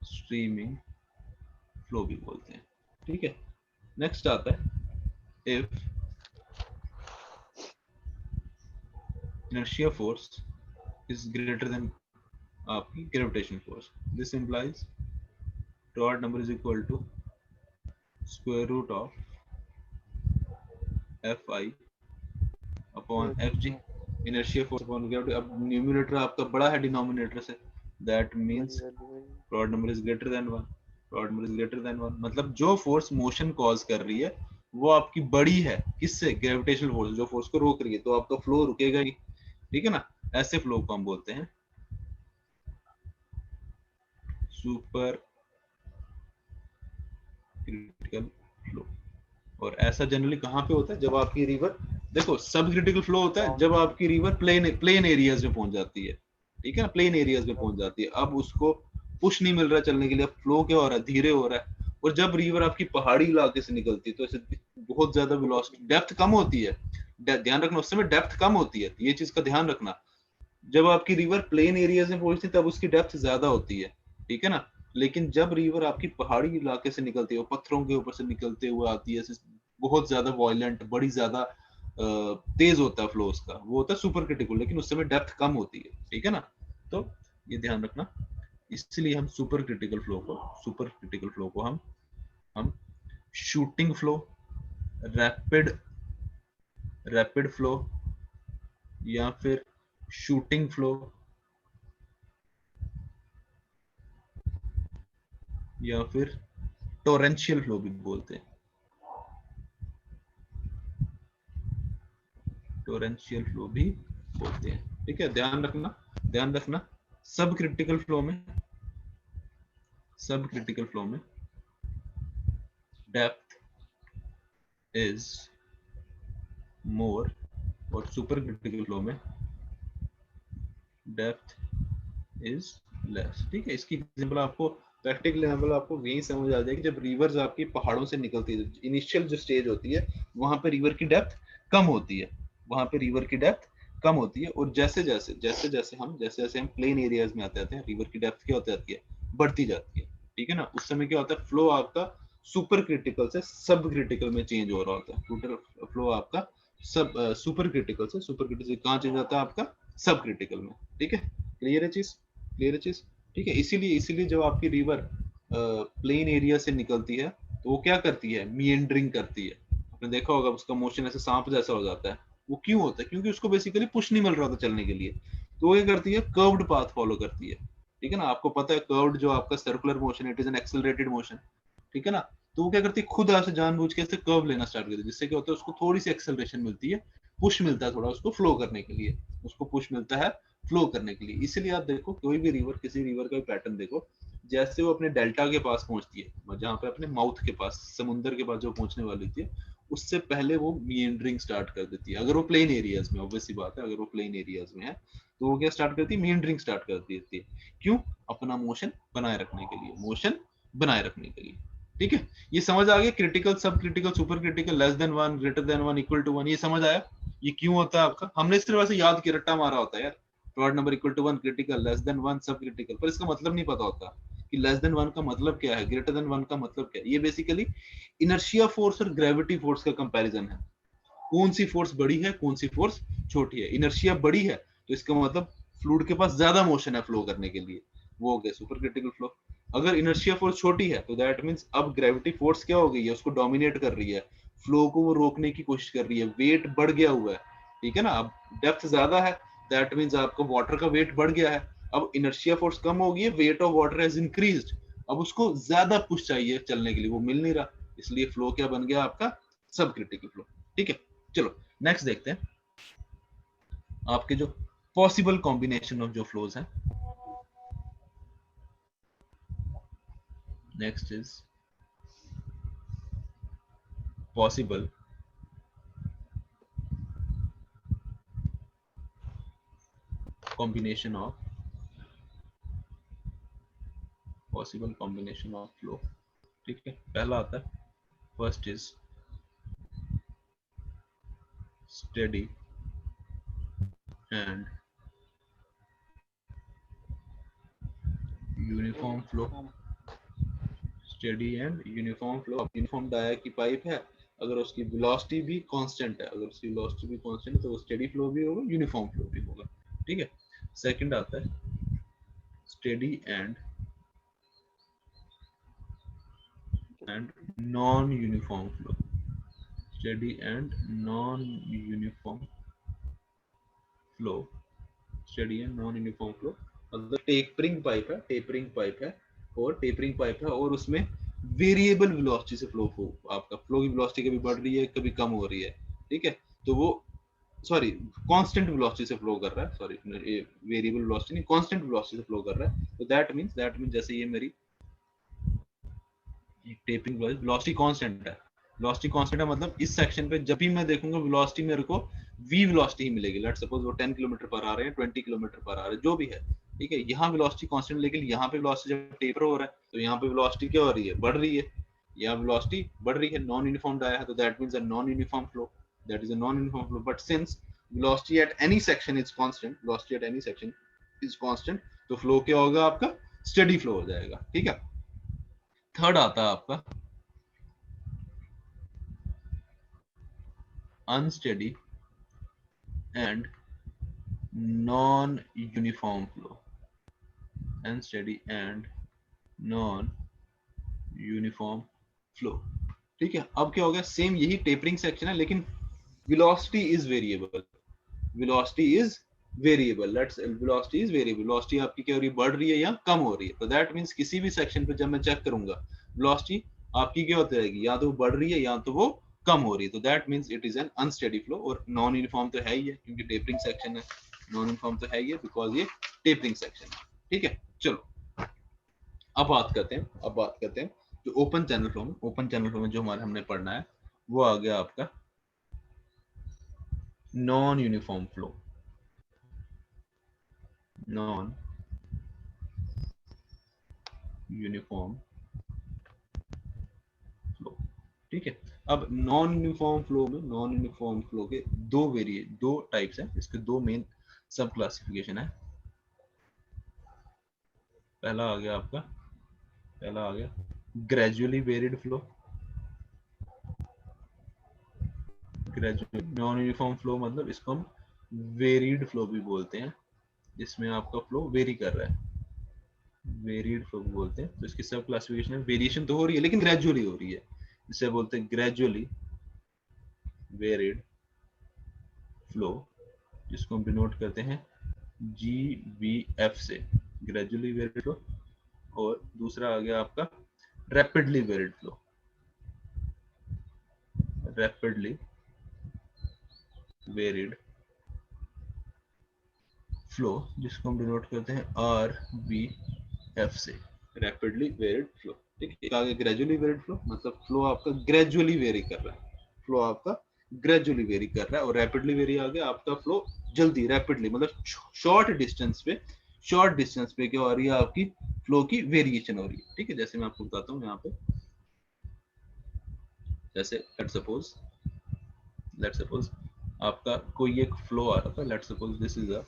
A: स्ट्रीमिंग फ्लो भी बोलते हैं, ठीक है। नेक्स्ट आता है if inertia force is greater than आपकी gravitation force, this implies Froude number is equal to square root of Fi upon Fg, inertia force upon gravity। अब न्यूमरेटर आपका बड़ा है डिनोमिनेटर से, that means Froude number is greater than 1, Froude number is greater than 1, मतलब जो फोर्स मोशन कॉज कर रही है वो आपकी बड़ी है किससे, ग्रेविटेशनल फोर्स, जो फोर्स को रोक रही है, तो आपका फ्लो रुकेगा ही, ठीक है ना। ऐसे फ्लो को हम बोलते हैं सुपर क्रिटिकल फ्लो। और ऐसा जनरली कहाँ पे होता है, जब आपकी रिवर, देखो सब क्रिटिकल फ्लो होता है जब आपकी रिवर प्लेन एरियाज में पहुंच जाती है, ठीक है ना, प्लेन एरियाज में पहुंच जाती है। अब उसको पुश नहीं मिल रहा चलने के लिए, अब फ्लो क्या हो रहा है, धीरे हो रहा है। और जब रिवर आपकी पहाड़ी इलाके से निकलती है तो ऐसे बहुत ज्यादा वेलोसिटी, डेप्थ कम होती है, ध्यान रखना उस समय डेप्थ कम होती है, ये चीज का ध्यान रखना। जब आपकी रिवर प्लेन एरियाज में पहुंचती है तब उसकी डेप्थ ज्यादा होती है, ठीक है ना। लेकिन जब रिवर आपकी पहाड़ी इलाके से निकलती है, पत्थरों के ऊपर से निकलते हुए आती है, बहुत ज्यादा वॉयलेंट, बड़ी ज्यादा तेज होता है फ्लो उसका, वो होता है सुपर क्रिटिकल, लेकिन उस समय डेप्थ कम होती है, ठीक है ना। तो ये ध्यान रखना, इसलिए हम सुपर क्रिटिकल फ्लो को हम शूटिंग फ्लो, रैपिड फ्लो या फिर शूटिंग फ्लो या फिर टोरेंशियल फ्लो भी बोलते हैं। टोरेंशियल फ्लो भी बोलते हैं। ठीक है, ध्यान रखना सब क्रिटिकल फ्लो में डेप्थ इज मोर और सुपर क्रिटिकल फ्लो में डेप्थ इज लेस। ठीक है, इसकी एग्जांपल आपको, प्रैक्टिकल एग्जांपल आपको यही समझ आ जाएगी जब रिवर्स आपकी पहाड़ों से निकलती है, इनिशियल जो स्टेज होती है वहां पे रिवर की डेप्थ कम होती है, और जैसे जैसे हम प्लेन एरियाज में आते हैं रिवर की डेप्थ क्या होती जाती है, बढ़ती जाती है। ठीक है ना, उस समय क्या होता है, फ्लो आपका सुपर क्रिटिकल से सब क्रिटिकल में चेंज हो रहा होता है। फ्लो आपका सब सुपर क्रिटिकल से कहाँ चेंज होता है, आपका सब क्रिटिकल में। ठीक है, क्लियर है चीज। ठीक है, इसीलिए जब आपकी रिवर प्लेन एरिया से निकलती है तो वो क्या करती है, मीएंडरिंग करती है। आपने देखा होगा उसका मोशन ऐसे सांप जैसा हो जाता है। वो क्यों होता है, क्योंकि उसको बेसिकली पुश नहीं मिल रहा था चलने के लिए, तो वो क्या करती है, कर्व्ड पाथ फॉलो करती है। ठीक है ना, आपको पता है कर्व्ड जो आपका circular motion, it is an accelerated motion. ठीक है ना, तो वो क्या करती है, खुद ऐसे जानबूझ के ऐसे कर्व लेना स्टार्ट करती है, जिससे क्या होता है, उसको थोड़ी सी एक्सेलरेशन मिलती है, पुश मिलता है थोड़ा उसको फ्लो करने के लिए, फ्लो करने के लिए। इसलिए आप देखो कोई भी रिवर, किसी रिवर का भी पैटर्न देखो, जैसे वो अपने डेल्टा के पास पहुंचती है, जहां पे अपने माउथ के पास, समुद्र के पास जो पहुंचने वाली थी, उससे पहले वो मीएंडरिंग स्टार्ट कर देती है। अगर वो प्लेन एरियाज में, ऑब्वियस सी बात है, अगर वो प्लेन एरियाज में है तो वो क्या स्टार्ट करती है, मीएंडरिंग स्टार्ट कर देती है। क्यों, अपना मोशन बनाए रखने के लिए। ठीक है, ये समझ आ गया, critical, sub critical, super critical, less than 1, greater than 1, equal to 1, ये समझ आया। ये क्यों होता है आपका, हमने सिर्फ ऐसे याद किया, रट्टा मारा होता है यार, plot number equal to 1 critical, less than 1 sub critical, पर इसका मतलब नहीं पता होता कि लेस देन 1 का मतलब क्या है, ग्रेटर देन 1 का मतलब क्या है। ये बेसिकली इनर्शिया फोर्स और ग्रेविटी फोर्स का कंपैरिजन है, कौन सी फोर्स बड़ी है, कौन सी फोर्स छोटी है। इनर्शिया बड़ी है तो इसका मतलब फ्लूइड के पास ज्यादा मोशन है फ्लो करने के लिए, वो हो गया सुपर क्रिटिकल फ्लो। अगर इनर्शिया फोर्स छोटी है तो दैट मींस अब ग्रेविटी फोर्स क्या हो गई है, उसको डोमिनेट कर रही है, फ्लो को वो रोकने की कोशिश कर रही है, वेट बढ़ गया हुआ है। ठीक है ना, अब डेप्थ ज्यादा है, दैट मींस आपको वाटर का वेट बढ़ गया है। अब इनर्शिया फोर्स कम हो गई है, weight of water has increased, अब उसको ज्यादा पुश चाहिए चलने के लिए, वो मिल नहीं रहा, इसलिए फ्लो क्या बन गया आपका, सब क्रिटिकल फ्लो। ठीक है, चलो नेक्स्ट देखते हैं आपके जो पॉसिबल कॉम्बिनेशन ऑफ जो फ्लोज हैं। Next is possible combination of flow. ठीक है, पहला आता है, first is steady and uniform flow. Steady and uniform flow. अब यूनिफॉर्म डाया की पाइप है, अगर उसकी वेलोसिटी भी कांस्टेंट है, तो वो स्टेडी फ्लो भी होगा, यूनिफॉर्म फ्लो भी होगा। ठीक है, सेकंड आता है steady and non uniform flow. Steady and non uniform flow. अगर टेपरिंग पाइप है और उसमें वेरिएबल वेलोसिटी से फ्लो हो, आपका फ्लो की वेलोसिटी कभी बढ़ रही है कभी कम हो रही है। ठीक है, तो वो सॉरी कांस्टेंट वेलोसिटी से फ्लो कर रहा है, सॉरी वेरिएबल वेलोसिटी नहीं, कांस्टेंट वेलोसिटी से फ्लो कर रहा है, तो दैट मींस जैसे ये मेरी टेपिंग वेलोसिटी कांस्टेंट है, मतलब इस सेक्शन पे जब भी मैं देखूंगा वेलोसिटी मेरे को v वेलोसिटी ही मिलेगी। लेट्स सपोज वो 10 किलोमीटर पर आ रहे हैं, 20 किलोमीटर पर आ रहे हैं, जो भी है। ठीक है, यहाँ वेलोसिटी कांस्टेंट, लेकिन यहाँ पे वेलोसिटी जब टेपर हो रहा है तो यहाँ पे वेलोसिटी क्या हो रही है, बढ़ रही है, यहाँ वेलोसिटी बढ़ रही है। नॉन यूनिफॉर्म डाया है तो that means a non uniform flow, but since velocity at any section is constant, तो फ्लो क्या होगा आपका, स्टेडी फ्लो हो जाएगा। ठीक है, थर्ड आता है आपका unsteady and non-uniform flow। Unsteady and non uniform flow. ठीक है, अब क्या हो गया, सेम यही टेपरिंग सेक्शन है, लेकिन velocity is variable, velocity is variable, let's velocity is variable, velocity आपकी क्या हो रही है, बढ़ रही है या कम हो रही है। तो that means किसी भी सेक्शन पे जब मैं चेक करूंगा velocity आपकी क्या होती रहेगी, या तो वो बढ़ रही है या तो वो कम हो रही है। तो that means it is an unsteady flow। और नॉन यूनिफॉर्म तो है ही है क्योंकि टेपरिंग सेक्शन है, नॉन यूनिफॉर्म तो है ही है बिकॉज ये टेपरिंग सेक्शन है। ठीक है, चलो अब बात करते हैं जो ओपन चैनल फ्लो में, ओपन चैनल फ्लो में जो हमारे हमने पढ़ना है वो आ गया आपका non uniform flow, non uniform flow. ठीक है, अब नॉन यूनिफॉर्म फ्लो में, नॉन यूनिफॉर्म फ्लो के दो टाइप्स हैं, इसके दो मेन सब क्लासिफिकेशन है। पहला आ गया gradually varied flow, gradually non uniform flow मतलब इसको हम वेरिड फ्लो भी बोलते हैं, जिसमें आपका फ्लो वेरी कर रहा है, वेरिड फ्लो बोलते हैं। तो इसकी सब क्लासिफिकेशन है, वेरिएशन तो हो रही है लेकिन ग्रेजुअली हो रही है, जिसे बोलते हैं ग्रेजुअली वेरिड फ्लो, जिसको हम डिनोट करते हैं GVF से, ग्रेजुअली वेरिड फ्लो। और दूसरा आ गया आपका rapidly varied flow, rapidly varied flow, जिसको हम डिनोट करते हैं RVF से, रैपिडली वेरिड फ्लो। ठीक है, आगे ग्रेजुअली वेरिड फ्लो मतलब फ्लो आपका ग्रेजुअली वेरी कर रहा है, फ्लो आपका ग्रेजुअली वेरी कर रहा है। और रैपिडली वेरी आ गया आपका फ्लो जल्दी, रैपिडली मतलब शॉर्ट डिस्टेंस पे क्या हो रही है, आपकी फ्लो की वेरिएशन हो रही है। ठीक है, जैसे मैं आपको बताता हूँ यहाँ पे, जैसे लेट्स सपोज आपका कोई एक फ्लो आ रहा था, let's suppose this is a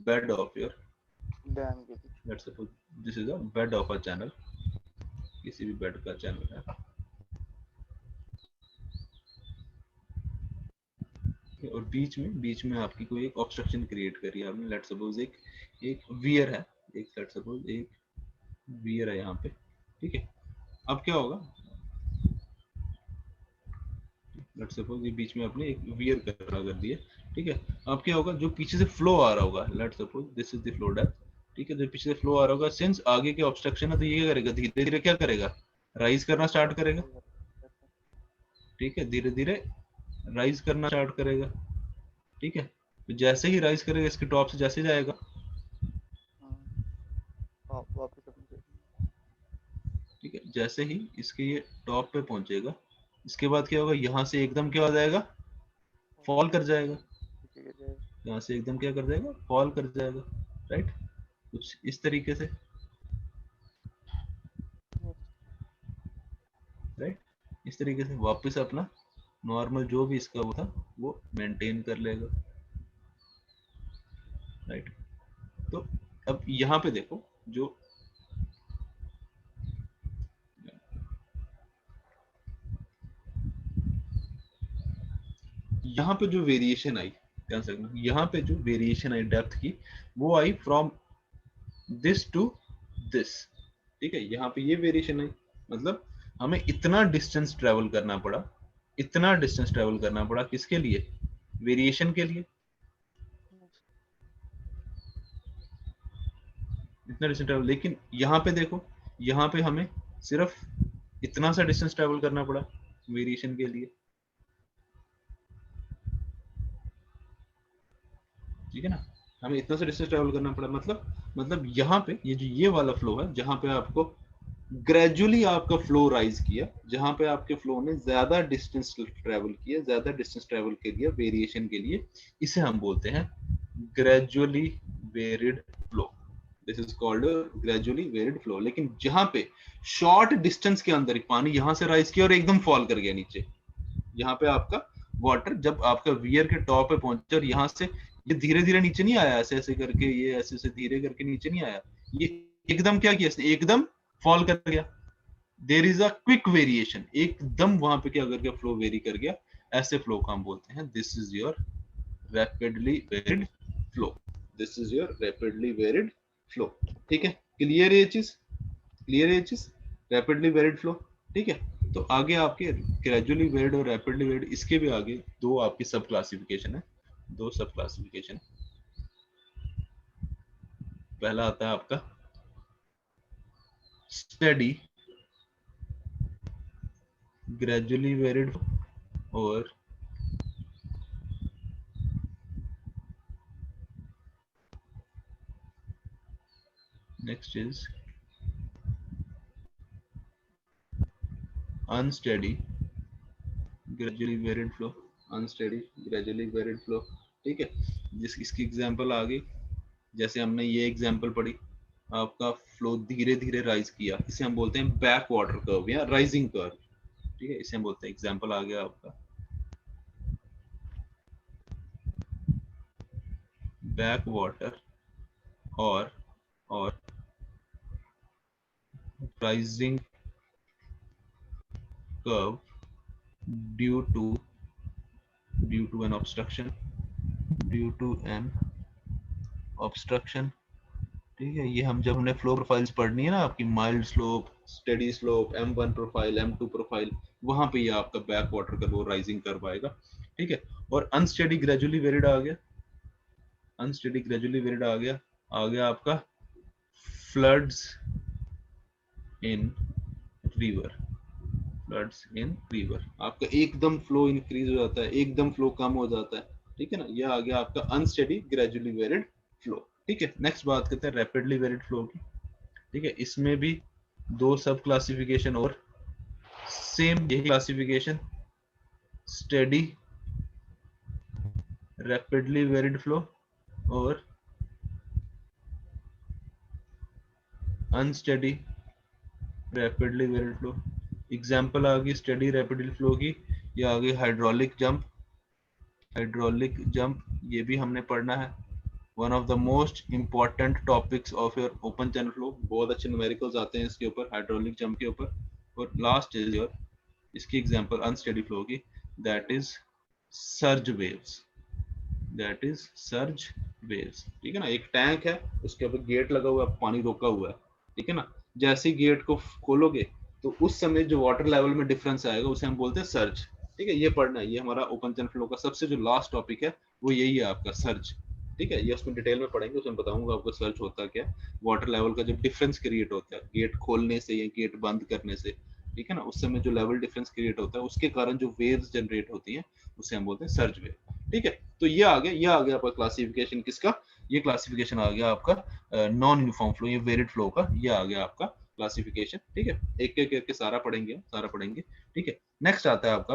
A: bed of your,
B: dam के पीछे।
A: Let's suppose this is a bed of a channel, किसी भी बेड का चैनल है, और बीच में आपकी कोई एक ऑब्स्ट्रक्शन क्रिएट करी है आपने, लेट्स सपोज एक वियर है, लेट्स सपोज एक वियर है यहाँ पे। ठीक है, अब क्या होगा, लेट्स सपोज ये बीच में आपने एक वियर कर दिया। ठीक है, अब क्या होगा, जो पीछे से फ्लो आ रहा होगा, let's suppose this is the flow depth. ठीक है, जो पीछे से फ्लो आ रहा होगा, सिंस आगे के ऑब्स्ट्रक्शन है तो ये क्या करेगा, धीरे धीरे क्या करेगा, राइज करना स्टार्ट करेगा। ठीक है, धीरे धीरे राइज करना स्टार्ट करेगा। ठीक है, तो जैसे ही राइज करेगा इसके टॉप से जैसे जाएगा,
B: वापस अपनी।
A: ठीक है, जैसे ही इसके ये टॉप पे पहुंचेगा, इसके बाद क्या होगा, यहाँ से एकदम क्या हो जाएगा, फॉल कर जाएगा, यहाँ से एकदम क्या कर जाएगा, फॉल कर जाएगा। राइट, कुछ इस तरीके से, राइट, इस तरीके से वापस अपना नॉर्मल जो भी इसका वो था वो मेंटेन कर लेगा। राइट, तो अब यहाँ पे देखो, जो यहाँ पे जो वेरिएशन आई, ध्यान से देखना, यहाँ पे जो वेरिएशन आई डेप्थ की, वो आई फ्रॉम दिस टू दिस। ठीक है, यहाँ पे ये वेरिएशन आई, मतलब हमें इतना डिस्टेंस ट्रेवल करना पड़ा, किसके लिए, वेरिएशन के लिए, इतना डिस्टेंस ट्रेवल। लेकिन यहाँ पे देखो, यहाँ पे हमें सिर्फ इतना सा डिस्टेंस ट्रेवल करना पड़ा वेरिएशन के लिए। ठीक है ना, हमें इतना सा डिस्टेंस ट्रेवल करना पड़ा, मतलब यहाँ पे ये वाला फ्लो है, जहां पे आपको ग्रेजुअली आपका फ्लो राइज किया, जहां पे आपके फ्लो ने ज्यादा डिस्टेंस ट्रेवल के लिए, वेरिएशन के लिए, इसे हम बोलते हैं gradually varied flow. This is called gradually varied flow. लेकिन जहां पे शॉर्ट डिस्टेंस के अंदर पानी यहां से राइज किया और एकदम फॉल कर गया नीचे, यहाँ पे आपका वाटर जब आपका वियर के टॉप पे पहुंचे और यहाँ से ये धीरे धीरे नीचे नहीं आया, ऐसे ऐसे करके, ये ऐसे ऐसे धीरे करके नीचे नहीं आया, ये एकदम क्या किया इसने, एकदम फॉल कर गया। There is a quick variation, एकदम वहां पे क्या करके फ्लो वेरी कर गया, ऐसे फ्लो को हम बोलते हैं this is your rapidly varied flow, this is your rapidly varied flow. ठीक है, क्लियर ये चीज, क्लियर ये चीज, रैपिडली वेरिड फ्लो। ठीक है, तो आगे आपके ग्रेजुअली वेरिड और रैपिडली वेरिड, इसके भी आगे दो आपकी सब क्लासिफिकेशन है, दो सब क्लासिफिकेशन। पहला आता है आपका स्टेडी ग्रेजुअली वेरिड और next is unsteady gradually varied flow, unsteady gradually varied flow. ठीक है, जिस इसकी एग्जांपल आ गई, जैसे हमने ये एग्जांपल पढ़ी, आपका फ्लो धीरे धीरे राइज किया, इसे हम बोलते हैं बैक वाटर कर्व या राइजिंग कर्व। ठीक है, इसे हम बोलते हैं, एग्जांपल आ गया आपका बैक वाटर और rising curve due to an obstruction, due to an obstruction. ठीक है, ये हम जब हमने फ्लो प्रोफाइल्स पढ़नी है ना आपकी, mild slope, steady slope, M1 profile, M2 profile, वहां पे ये आपका बैक वाटर कर्व और राइजिंग कर्व आएगा। ठीक है, और अनस्टेडी ग्रेजुअली वेरिड आ गया, अनस्टेडी ग्रेजुअली वेरिड आ गया आपका फ्लड्स इन रिवर, फ्लड्स इन रिवर। आपका एकदम फ्लो इंक्रीज हो जाता है, एकदम फ्लो कम हो जाता है। ठीक है ना, यह आ गया आपका अनस्टेडी ग्रेजुअली वेरिड फ्लो। ठीक है, नेक्स्ट बात करते हैं रैपिडली वेरिड फ्लो की। ठीक है, इसमें भी दो सब क्लासिफिकेशन और सेम यही classification, steady rapidly varied flow और unsteady rapidly varied flow. Example आ गई स्टेडी रैपिडली फ्लो की, ये आ गई हाइड्रोलिक जंप, हाइड्रोलिक जंप ये भी हमने पढ़ना है, one of the most important topics of your open channel flow. बहुत अच्छे न्यूमेरिकल्स आते हैं इसके ऊपर, हाइड्रोलिक जंप के ऊपर। और लास्ट इज योर, इसकी एग्जांपल अनस्टेडी फ्लो की, that is surge waves, that is surge waves. ठीक है ना, एक टैंक है, उसके ऊपर गेट लगा हुआ है, पानी रोका हुआ है। ठीक है ना, जैसे ही गेट को खोलोगे तो उस समय जो वाटर लेवल में डिफरेंस आएगा उसे हम बोलते हैं सर्ज। ठीक है, ये पढ़ना है, ये हमारा ओपन चैनल फ्लो का सबसे जो लास्ट टॉपिक है वो यही है आपका सर्ज। ठीक है, ये उसमें डिटेल में पढ़ेंगे, उसमें बताऊंगा आपको सर्च होता क्या, वाटर लेवल का जब डिफरेंस क्रिएट होता है गेट खोलने से या गेट बंद करने से। ठीक है ना, उस समय जो लेवल डिफरेंस क्रिएट होता है उसके कारण जो वेव्स जनरेट होती हैं उसे हम बोलते हैं सर्ज वेव। ठीक है, तो ये आ गया आपका क्लासिफिकेशन किसका, ये क्लासिफिकेशन आ गया आपका नॉन यूनिफॉर्म फ्लो, ये वेरिड फ्लो का, ये आ गया आपका क्लासिफिकेशन। ठीक है, एक एक करके सारा पढ़ेंगे। ठीक है, नेक्स्ट आता है आपका,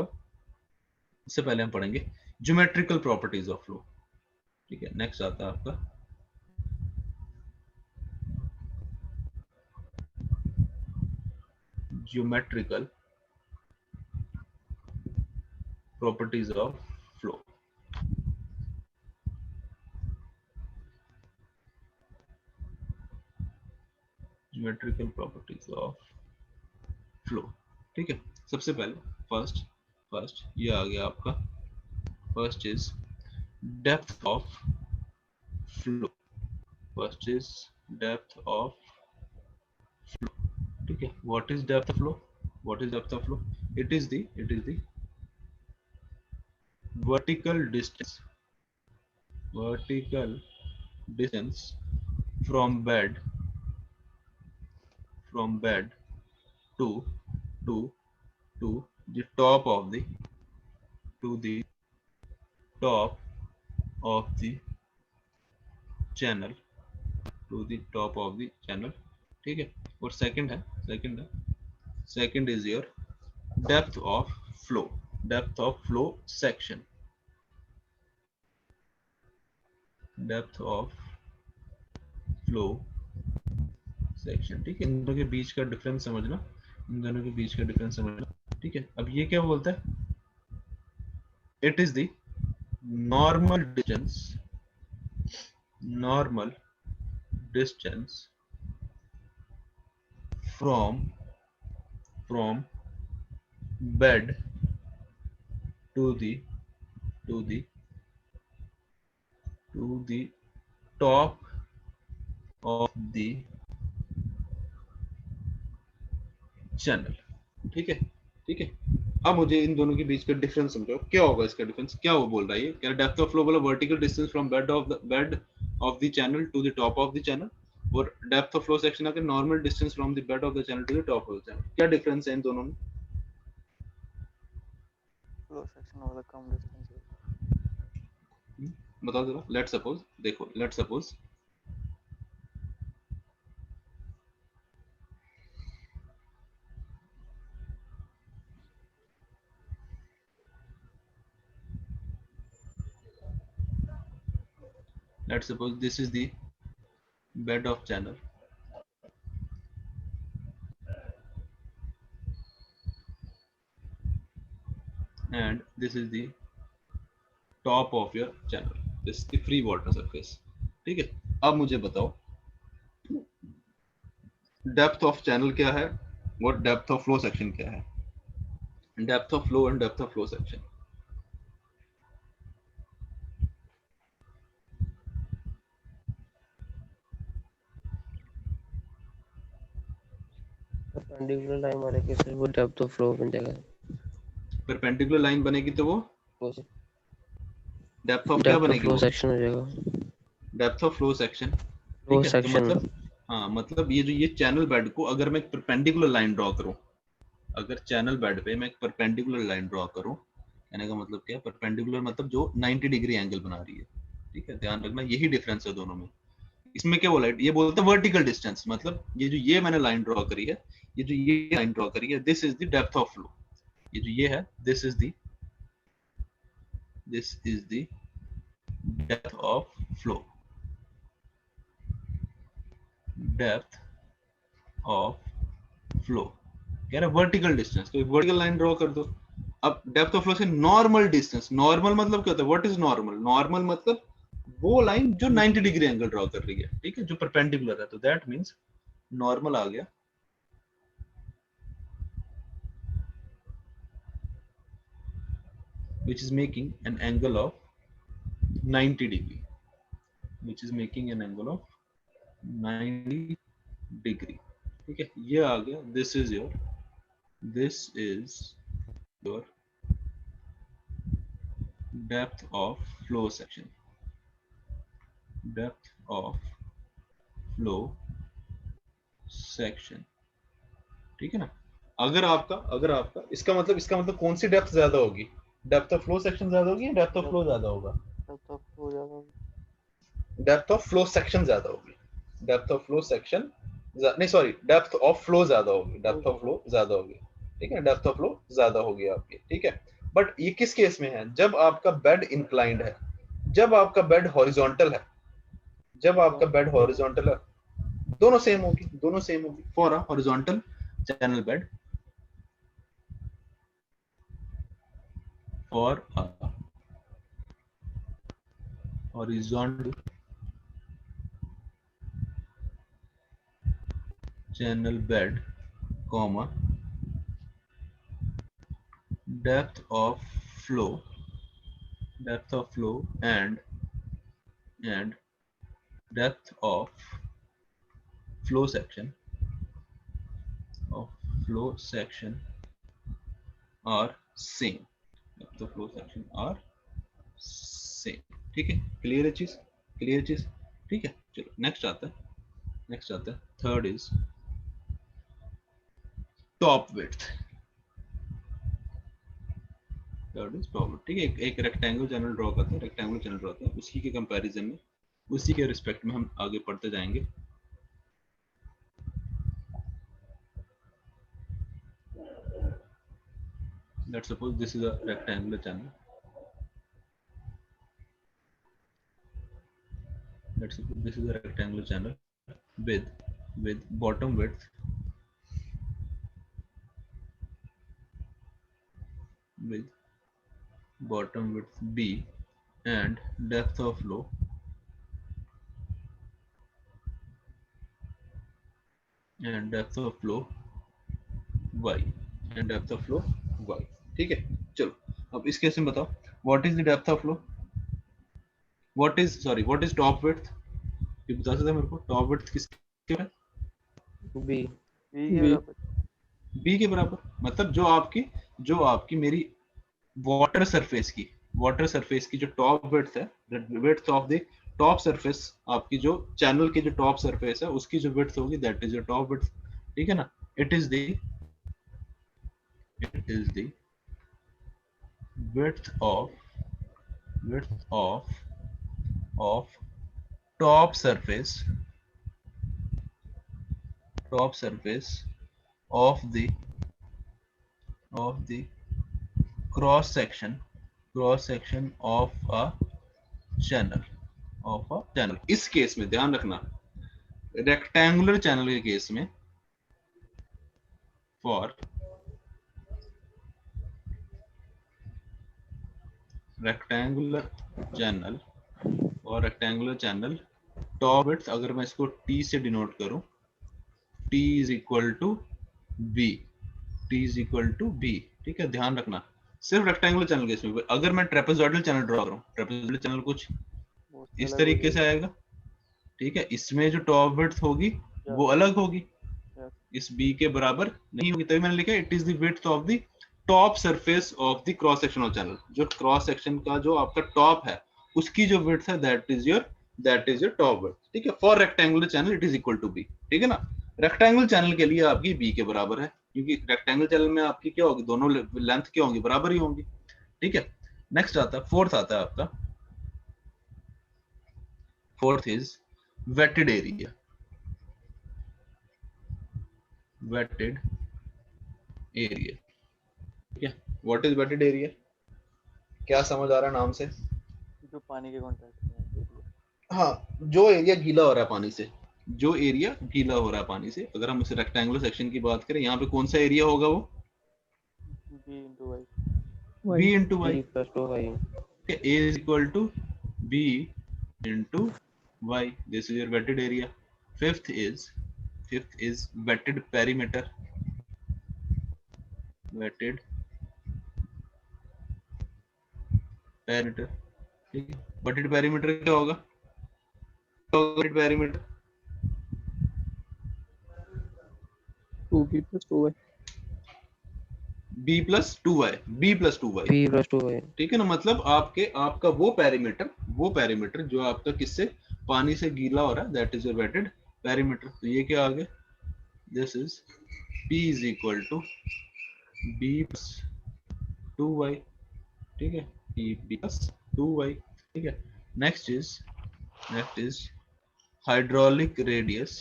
A: इससे पहले हम पढ़ेंगे ज्योमेट्रिकल प्रॉपर्टीज ऑफ फ्लो। ठीक है, नेक्स्ट आता है आपका geometrical properties of flow. Geometrical properties of flow. ठीक है, सबसे पहले फर्स्ट ये आ गया आपका, first is depth of flow, first is depth of flow. ठीक है, what is depth of flow, what is depth of flow, it is the vertical distance from bed to the top of the channel, to the top of the channel। ठीक है, और second is your depth of flow section, depth of flow section. ठीक है, इन दोनों के बीच का डिफरेंस समझना, ठीक है, अब ये क्या बोलता है, it is the normal distance from bed to the top of the channel. ठीक है, ठीक है। अब मुझे इन दोनों के बीच का डिफरेंस समझाओ, क्या होगा इसका डिफरेंस, क्या वो बोल रहा है ये, क्या डेप्थ ऑफ फ्लो बोला vertical distance from bed of the channel to the top of the channel, और डेप्थ ऑफ फ्लो सेक्शन आके normal distance from the bed of the channel to the top of the channel. क्या डिफरेंस है इन दोनों में?
B: फ्लो सेक्शन वाला कम डिस्टेंस है।
A: बताओ जरा। लेट्स सपोज, देखो let's suppose this is the bed of channel, and this is the top of your channel, this is the free water surface। ठीक है, अब मुझे बताओ डेप्थ ऑफ चैनल क्या है और डेप्थ ऑफ फ्लो सेक्शन क्या है? Depth of flow and depth of flow section.
G: Perpendicular line मारेंगे फिर वो डेप्थ ऑफ फ्लो बन जाएगा।
A: परपेंडिकुलर लाइन बनेगी तो वो डेप्थ ऑफ क्या
G: डेप्थ ऑफ
A: बनेगी?
G: फ्लो
A: वो
G: सेक्शन हो जाएगा।
A: Depth of flow section.
G: Flow
A: ठीक है, तो
G: सेक्शन
A: मतलब हाँ, मतलब ये जो ये चैनल बेड को अगर मैं एक परपेंडिकुलर लाइन ड्रॉ करूं, अगर चैनल बेड पे मैं एक परपेंडिकुलर लाइन ड्रॉ करूं, कहने का मतलब क्या है, परपेंडिकुलर मतलब जो 90 डिग्री एंगल बना रही है। ठीक है, ध्यान रखना यही डिफरेंस है दोनों में। इसमें क्या बोला है, ये बोलते हैं वर्टिकल डिस्टेंस, मतलब ये जो ये मैंने लाइन ड्रॉ करी है, ये जो ये लाइन ड्रॉ करी है, this is the depth of flow. ये जो ये है, this is the depth of flow, depth of flow कह रहा है वर्टिकल डिस्टेंस, तो वर्टिकल लाइन ड्रॉ कर दो। अब डेप्थ ऑफ फ्लो से नॉर्मल डिस्टेंस, नॉर्मल मतलब क्या होता है, व्हाट इज नॉर्मल? नॉर्मल मतलब वो लाइन जो 90 डिग्री एंगल ड्रॉ कर रही है, ठीक है, जो परपेंडिकुलर है, तो दैट मींस नॉर्मल आ गया which is making an angle of 90 degree, which is making an angle of 90 degree। ठीक है, ये आ गया, this is your depth of flow section, depth of flow section। ठीक है ना, अगर आपका इसका मतलब कौन सी डेप्थ ज्यादा होगी, डेप्थ ऑफ फ्लो सेक्शन ज्यादा होगी या डेप्थ ऑफ फ्लो ज्यादा होगा?
B: डेप्थ ऑफ फ्लो ज्यादा होगी।
A: डेप्थ ऑफ फ्लो सेक्शन ज्यादा होगी, डेप्थ ऑफ फ्लो सेक्शन नहीं, सॉरी, डेप्थ ऑफ फ्लो ज्यादा होगी, डेप्थ ऑफ फ्लो ज्यादा होगी। ठीक है, डेप्थ ऑफ फ्लो ज्यादा होगी आपकी। ठीक है, बट ये किस केस में है? जब आपका बेड इंक्लाइंड है, जब आपका बेड हॉरिजॉन्टल है, जब आपका बेड हॉरिजॉन्टल है, दोनों सेम होगी, दोनों सेम होगी। For a horizontal channel bed, for a horizontal channel bed, comma, depth of flow and depth of flow section are same, depth of flow section are same। ठीक है, क्लियर है चीज, क्लियर है चीज। ठीक है, चलो नेक्स्ट आता है थर्ड इज टॉप विड्थ। ठीक है, एक रेक्टेंगल चैनल ड्रॉ करते हैं, रेक्टेंगुलर चैनल ड्रॉ करते हैं, उसी के कंपैरिजन में, उसी के रिस्पेक्ट में हम आगे पढ़ते जाएंगे। Let's suppose this is a rectangular channel. Let's suppose this is a rectangular channel with bottom width B and depth of flow y। ठीक है, चलो अब इस केस में बताओ what is the depth of flow, what is top width? ये बता सकते हैं मेरे को, टॉप विड्थ किसके है?
G: बी
B: बी के बराबर।
A: बी के बराबर, मतलब जो आपकी मेरी वाटर सरफेस की जो टॉप विड्थ है, width of the top surface, आपकी जो चैनल की जो टॉप सरफेस है उसकी जो विड्थ होगी, that is your top width, ठीक है ना। It is the width of top surface of the cross section of a channel। इस केस में ध्यान रखना, रेक्टेंगुलर चैनल के केस में, for rectangular channel top width, अगर मैं इसको T से डिनोट करूं, T is equal to B, ठीक है। ध्यान रखना सिर्फ रेक्टेंगुलर चैनल केस में। अगर मैं ट्रेपेजॉइडल चैनल ड्रॉ करूं, ट्रेपेजॉइडल चैनल कुछ इस तरीके से आएगा, ठीक है। इसमें जो टॉप विड्थ होगी वो अलग होगी, इस बी के बराबर नहीं होगी, तभी मैंने लिखा it is the width of the top surface of the cross sectional channel. जो क्रॉस सेक्शन का जो आपका टॉप है उसकी जो विड्थ है, that is your top width, ठीक है। For rectangular channel it is equal to B, ठीक है ना। रेक्टेंगुलर चैनल के लिए आपकी बी के बराबर है, क्योंकि रेक्टेंगुलर चैनल में आपकी क्या होगी, दोनों लेंथ क्या होंगी, बराबर ही होंगी, ठीक है। नेक्स्ट आता है, फोर्थ आता है आपका, फोर्थ इज वेटेड एरिया। ठीक है। व्हाट इज वेटेड एरिया, क्या समझ आ रहा है नाम से?
B: जो पानी के कांटेक्ट में है।
A: हाँ, जो एरिया गीला हो रहा है पानी से, अगर हम इसे रेक्टेंगुलर सेक्शन की बात करें, यहाँ पे कौन सा एरिया होगा वो?
B: B into Y।
A: B into Y,
G: B plus 2y।
A: A is equal to B into Y, this is your wetted area। fifth is wetted perimeter। ठीक है। wetted perimeter क्या होगा? wetted perimeter
E: 2b plus 2y।
A: B plus 2y,
G: B plus 2y।
A: ठीक है ना। मतलब आपका वो पैरामीटर जो आपका किससे, पानी से गीला हो रहा है, that is your wetted parameter. तो ये क्या आ गया, this is P is equal to B plus 2y, ठीक है, P plus 2y, ठीक है। नेक्स्ट इज हाइड्रोलिक रेडियस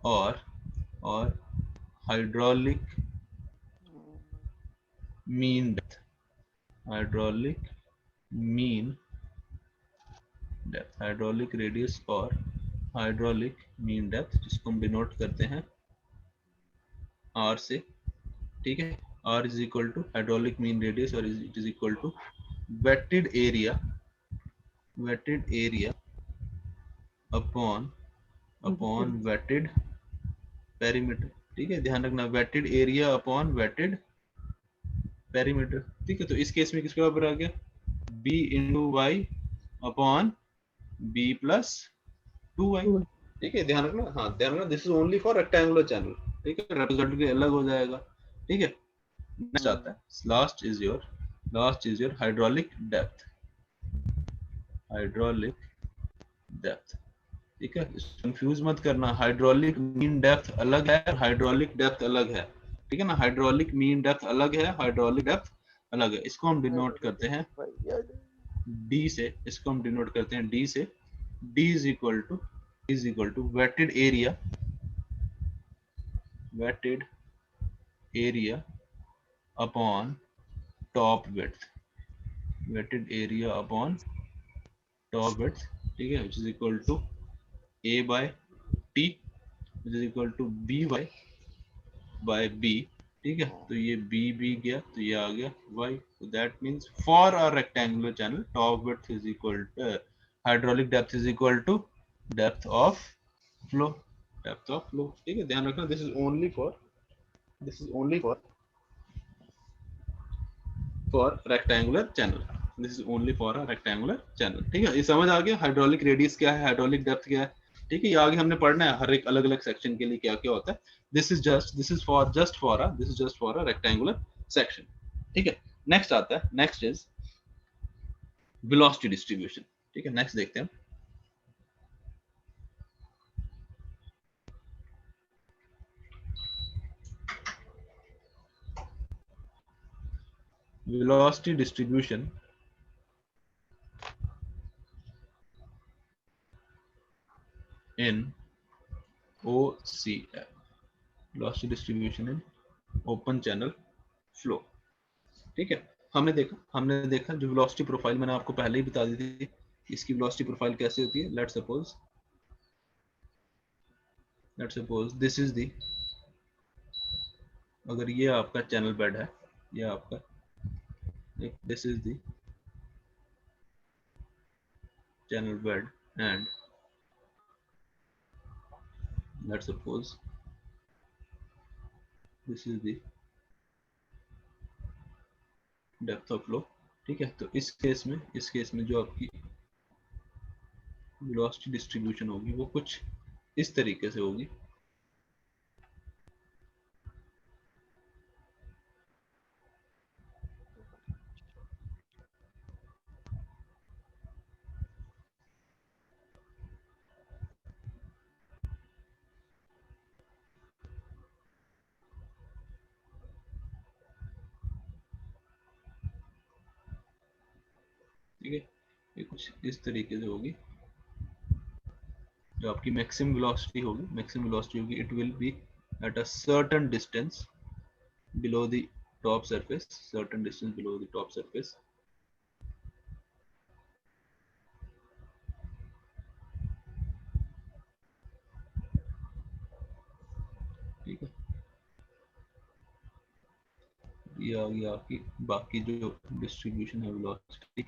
A: और hydraulic mean depth, hydraulic radius और हाइड्रोलिक मीन डेप्थ, जिसको हम डिनोट करते हैं R से, ठीक है। R is equal to hydraulic mean radius और it is equal to wetted area upon wetted perimeter, ठीक है। ध्यान रखना, wetted area upon wetted perimeter, ठीक है। तो इस केस में किसके बराबर आ गया, B into Y upon B plus 2y, ठीक है। ध्यान रखना, this is only for rectangular channel, ठीक है। ट्रापेजॉइडल के अलग हो जाएगा, ठीक है। नेक्स्ट आता है, last is your hydraulic depth, ठीक है। कंफ्यूज मत करना, हाइड्रोलिक मीन डेप्थ अलग है, हाइड्रोलिक डेप्थ अलग है, ठीक है ना। हाइड्रोलिक मीन डेप्थ अलग है, हाइड्रोलिक डेप्थ अलग है। इसको हम डिनोट करते हैं D से, D is equal to wetted area upon top width, ठीक है, which is equal to A by T, which is equal to B by B, ठीक है। तो ये B गया, तो ये आ गया Y। So that means for a rectangular channel, top width is equal to hydraulic depth is equal to depth of flow, ठीक है। ध्यान रखना, this is only for rectangular channel, this is only for a rectangular channel. ठीक है, ये समझ आ गया हाइड्रोलिक रेडियस क्या है, हाइड्रोलिक डेप्थ क्या है। ठीक है, ये आगे हमने पढ़ना है हर एक अलग अलग सेक्शन के लिए क्या क्या होता है। This is just for a rectangular section. ठीक है, नेक्स्ट आता है, नेक्स्ट इज वेलोसिटी डिस्ट्रीब्यूशन। ठीक है, नेक्स्ट देखते हैं। velocity distribution in OCF, velocity distribution in open channel flow। ठीक है, हमने देखा जो वेलोसिटी प्रोफाइल मैंने आपको पहले ही बता दी थी, इसकी वेलोसिटी प्रोफाइल कैसे होती है। Let's suppose this is the, अगर ये आपका चैनल बेड है, ये आपका, this is the channel bed and let's suppose this is the depth of flow। ठीक है, तो इस केस में जो आपकी velocity distribution होगी वो कुछ इस तरीके से होगी। ठीक है, ये कुछ इस तरीके से होगी। जो आपकी मैक्सिमम वेलोसिटी होगी, it will be at a certain distance below the top surface, ठीक है। ये आ गया आपकी बाकी जो डिस्ट्रीब्यूशन है वेलोसिटी।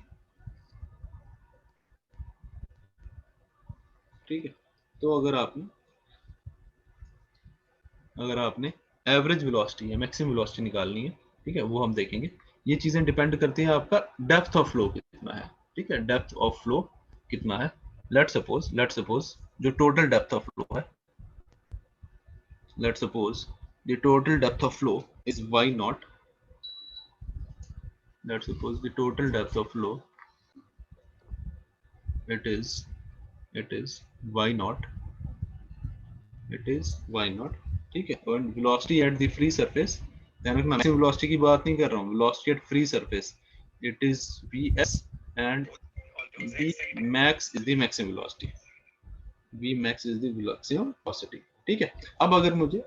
A: ठीक है, तो अगर आपने एवरेज वेलोसिटी या मैक्सिमम वेलोसिटी निकालनी है, ठीक है, वो हम देखेंगे। ये चीजें डिपेंड करती हैं आपका डेप्थ ऑफ फ्लो कितना है। ठीक है, डेप्थ ऑफ फ्लो कितना है। लेट्स सपोज जो टोटल डेप्थ ऑफ फ्लो है, let's suppose the total depth of flow is y not. Let's suppose the total depth of flow it is y naught, ठीक है। और velocity at the free surface, ध्यान रखना मैक्सिमम वेलोसिटी की बात नहीं कर रहा हूँ, velocity at free surface it is vs and vmax is the maximum velocity, vmax is the maximum velocity. ठीक है, अब अगर मुझे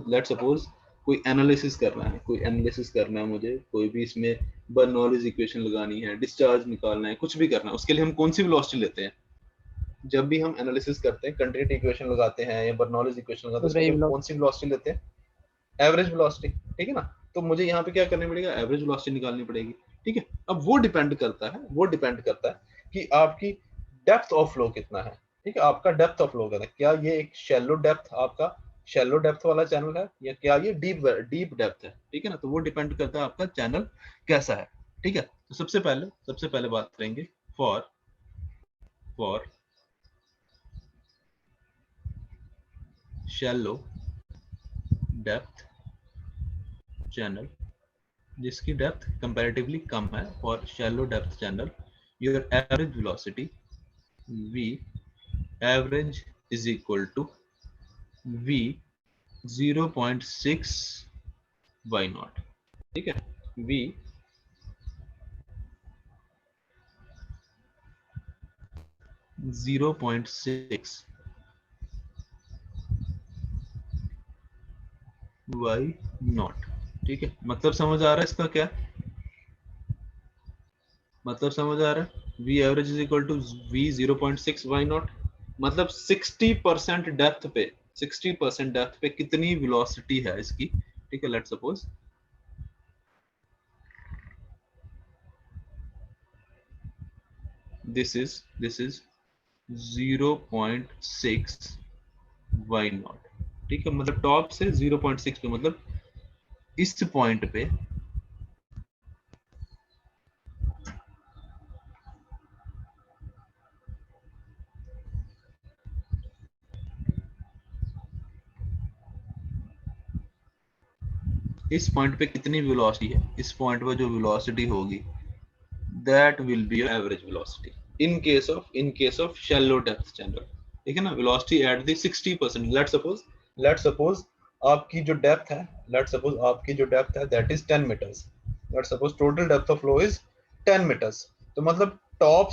A: लेट्स सपोज कोई एनालिसिस करना है मुझे, कोई भी इसमें बर्नौलीज इक्वेशन लगानी है, डिस्चार्ज निकालना है, कुछ भी करना है, उसके लिए हम कौन सी वेलोसिटी लेते हैं। जब भी हम एनालिसिस करते हैं, कंटिन्यूटी इक्वेशन लगाते हैं या बर्नौलीज इक्वेशन लगाते हैं, उसके लिए कौन सी वेलोसिटी लेते हैं, एवरेज वेलोसिटी। ठीक है ना, तो मुझे यहाँ पे क्या करना पड़ेगा, एवरेज वेलोसिटी निकालनी पड़ेगी। ठीक है, अब वो डिपेंड करता है कि आपकी डेप्थ ऑफ फ्लो कितना है। ठीक है, आपका डेप्थ ऑफ फ्लो कितना है, क्या ये एक शैलो डेप्थ वाला चैनल है या क्या ये डीप डेप्थ है। ठीक है ना, तो वो डिपेंड करता है आपका चैनल कैसा है। ठीक है, तो सबसे पहले बात करेंगे फॉर शैलो डेप्थ चैनल जिसकी डेप्थ कंपैरेटिवली कम है, और shallow depth channel your average velocity v average is equal to v 0.6 y naught. ठीक है, v 0.6 y नॉट। ठीक है, मतलब समझ आ रहा है इसका क्या मतलब, समझ आ रहा है। v average is equal to v 0.6 y naught, मतलब 60% डेप्थ पे कितनी वेलोसिटी है इसकी। ठीक है, let's suppose this is 0.6 y naught. ठीक है, मतलब टॉप से 0.6 पे, मतलब इस पॉइंट पे इस पॉइंट पे कितनी वेलोसिटी है, इस पॉइंट पे जो वेलोसिटी होगी that will be your average velocity in case of shallow depth channel. ठीक है ना, velocity at the 60%। Let suppose आपकी जो डेप्थ है, that is 10 meters. Let suppose total depth of flow is 10 meters. तो मतलब टॉप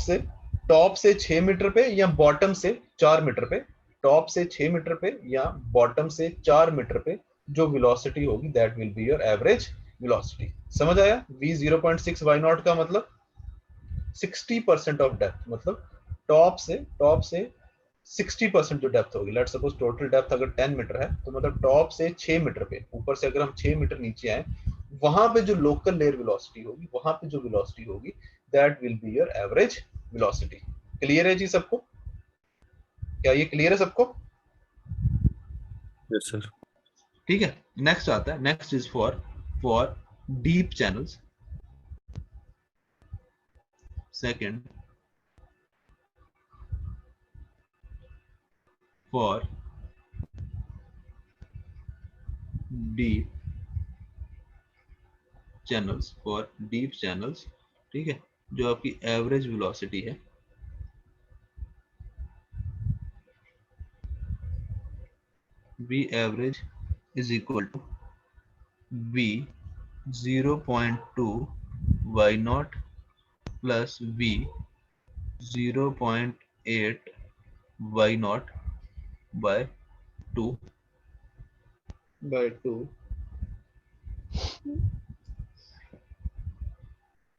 A: से 6 मीटर पे या बॉटम से 4 मीटर पे, टॉप से 6 मीटर पे या बॉटम से 4 मीटर पे जो वेलोसिटी होगी that will be your average velocity. समझ आया? v 0.6 y नॉट का मतलब 60% ऑफ डेप्थ, मतलब टॉप से 60% जो डेप्थ होगी। लेट्स सपोज टोटल डेप्थ अगर 10 मीटर है तो मतलब टॉप से 6 मीटर पे, ऊपर से अगर हम 6 मीटर नीचे आए, वहां पे जो लोकल लेयर वेलोसिटी होगी, वहां पे जो वेलोसिटी होगी that will be your average velocity. Clear है जी सबको? क्या ये क्लियर है सबको?
F: Yes, sir.
A: ठीक है, नेक्स्ट आता है, next is for deep channels. Second, for deep channels, ठीक है, जो आपकी एवरेज वेलोसिटी है v average is equal to v 0.2 y naught plus v 0.8 y naught by 2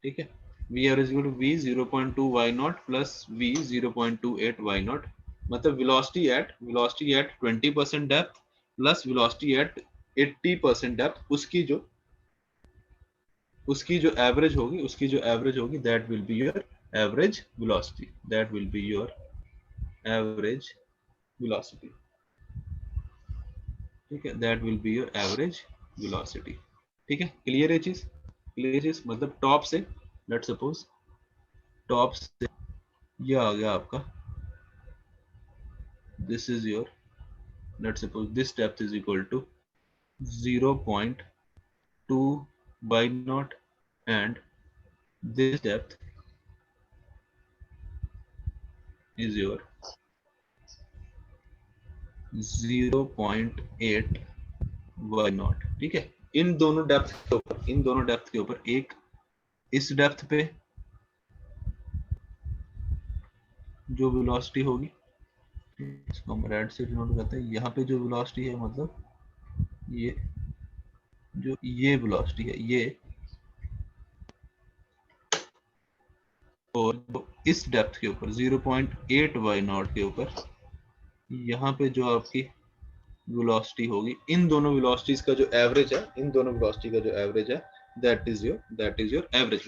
A: ठीक है। v average equal to v 0.2 y naught plus v 0.28 y naught, मतलब velocity at 20% depth plus velocity at 80% depth, उसकी जो एवरेज होगी that will be your average velocity, ठीक है, that will be your average velocity. ठीक है, क्लियर है चीज? मतलब टॉप से, लेट सपोज टॉप से ये आ गया आपका, this is your, let suppose this depth is equal to 0.2 y naught and this depth is your 0.8 y naught. ठीक है, इन दोनों डेप्थ के ऊपर एक इस डेप्थ पे जो वेलोसिटी होगी, इसको हम रेड से डिनोट करते हैं, यहाँ पे जो वेलोसिटी है मतलब ये वेलोसिटी है ये, और इस डेप्थ के ऊपर 0.8 y नॉट के ऊपर यहाँ पे जो आपकी वेलोसिटी होगी, इन दोनों वेलोसिटीज का जो एवरेज है, that is your average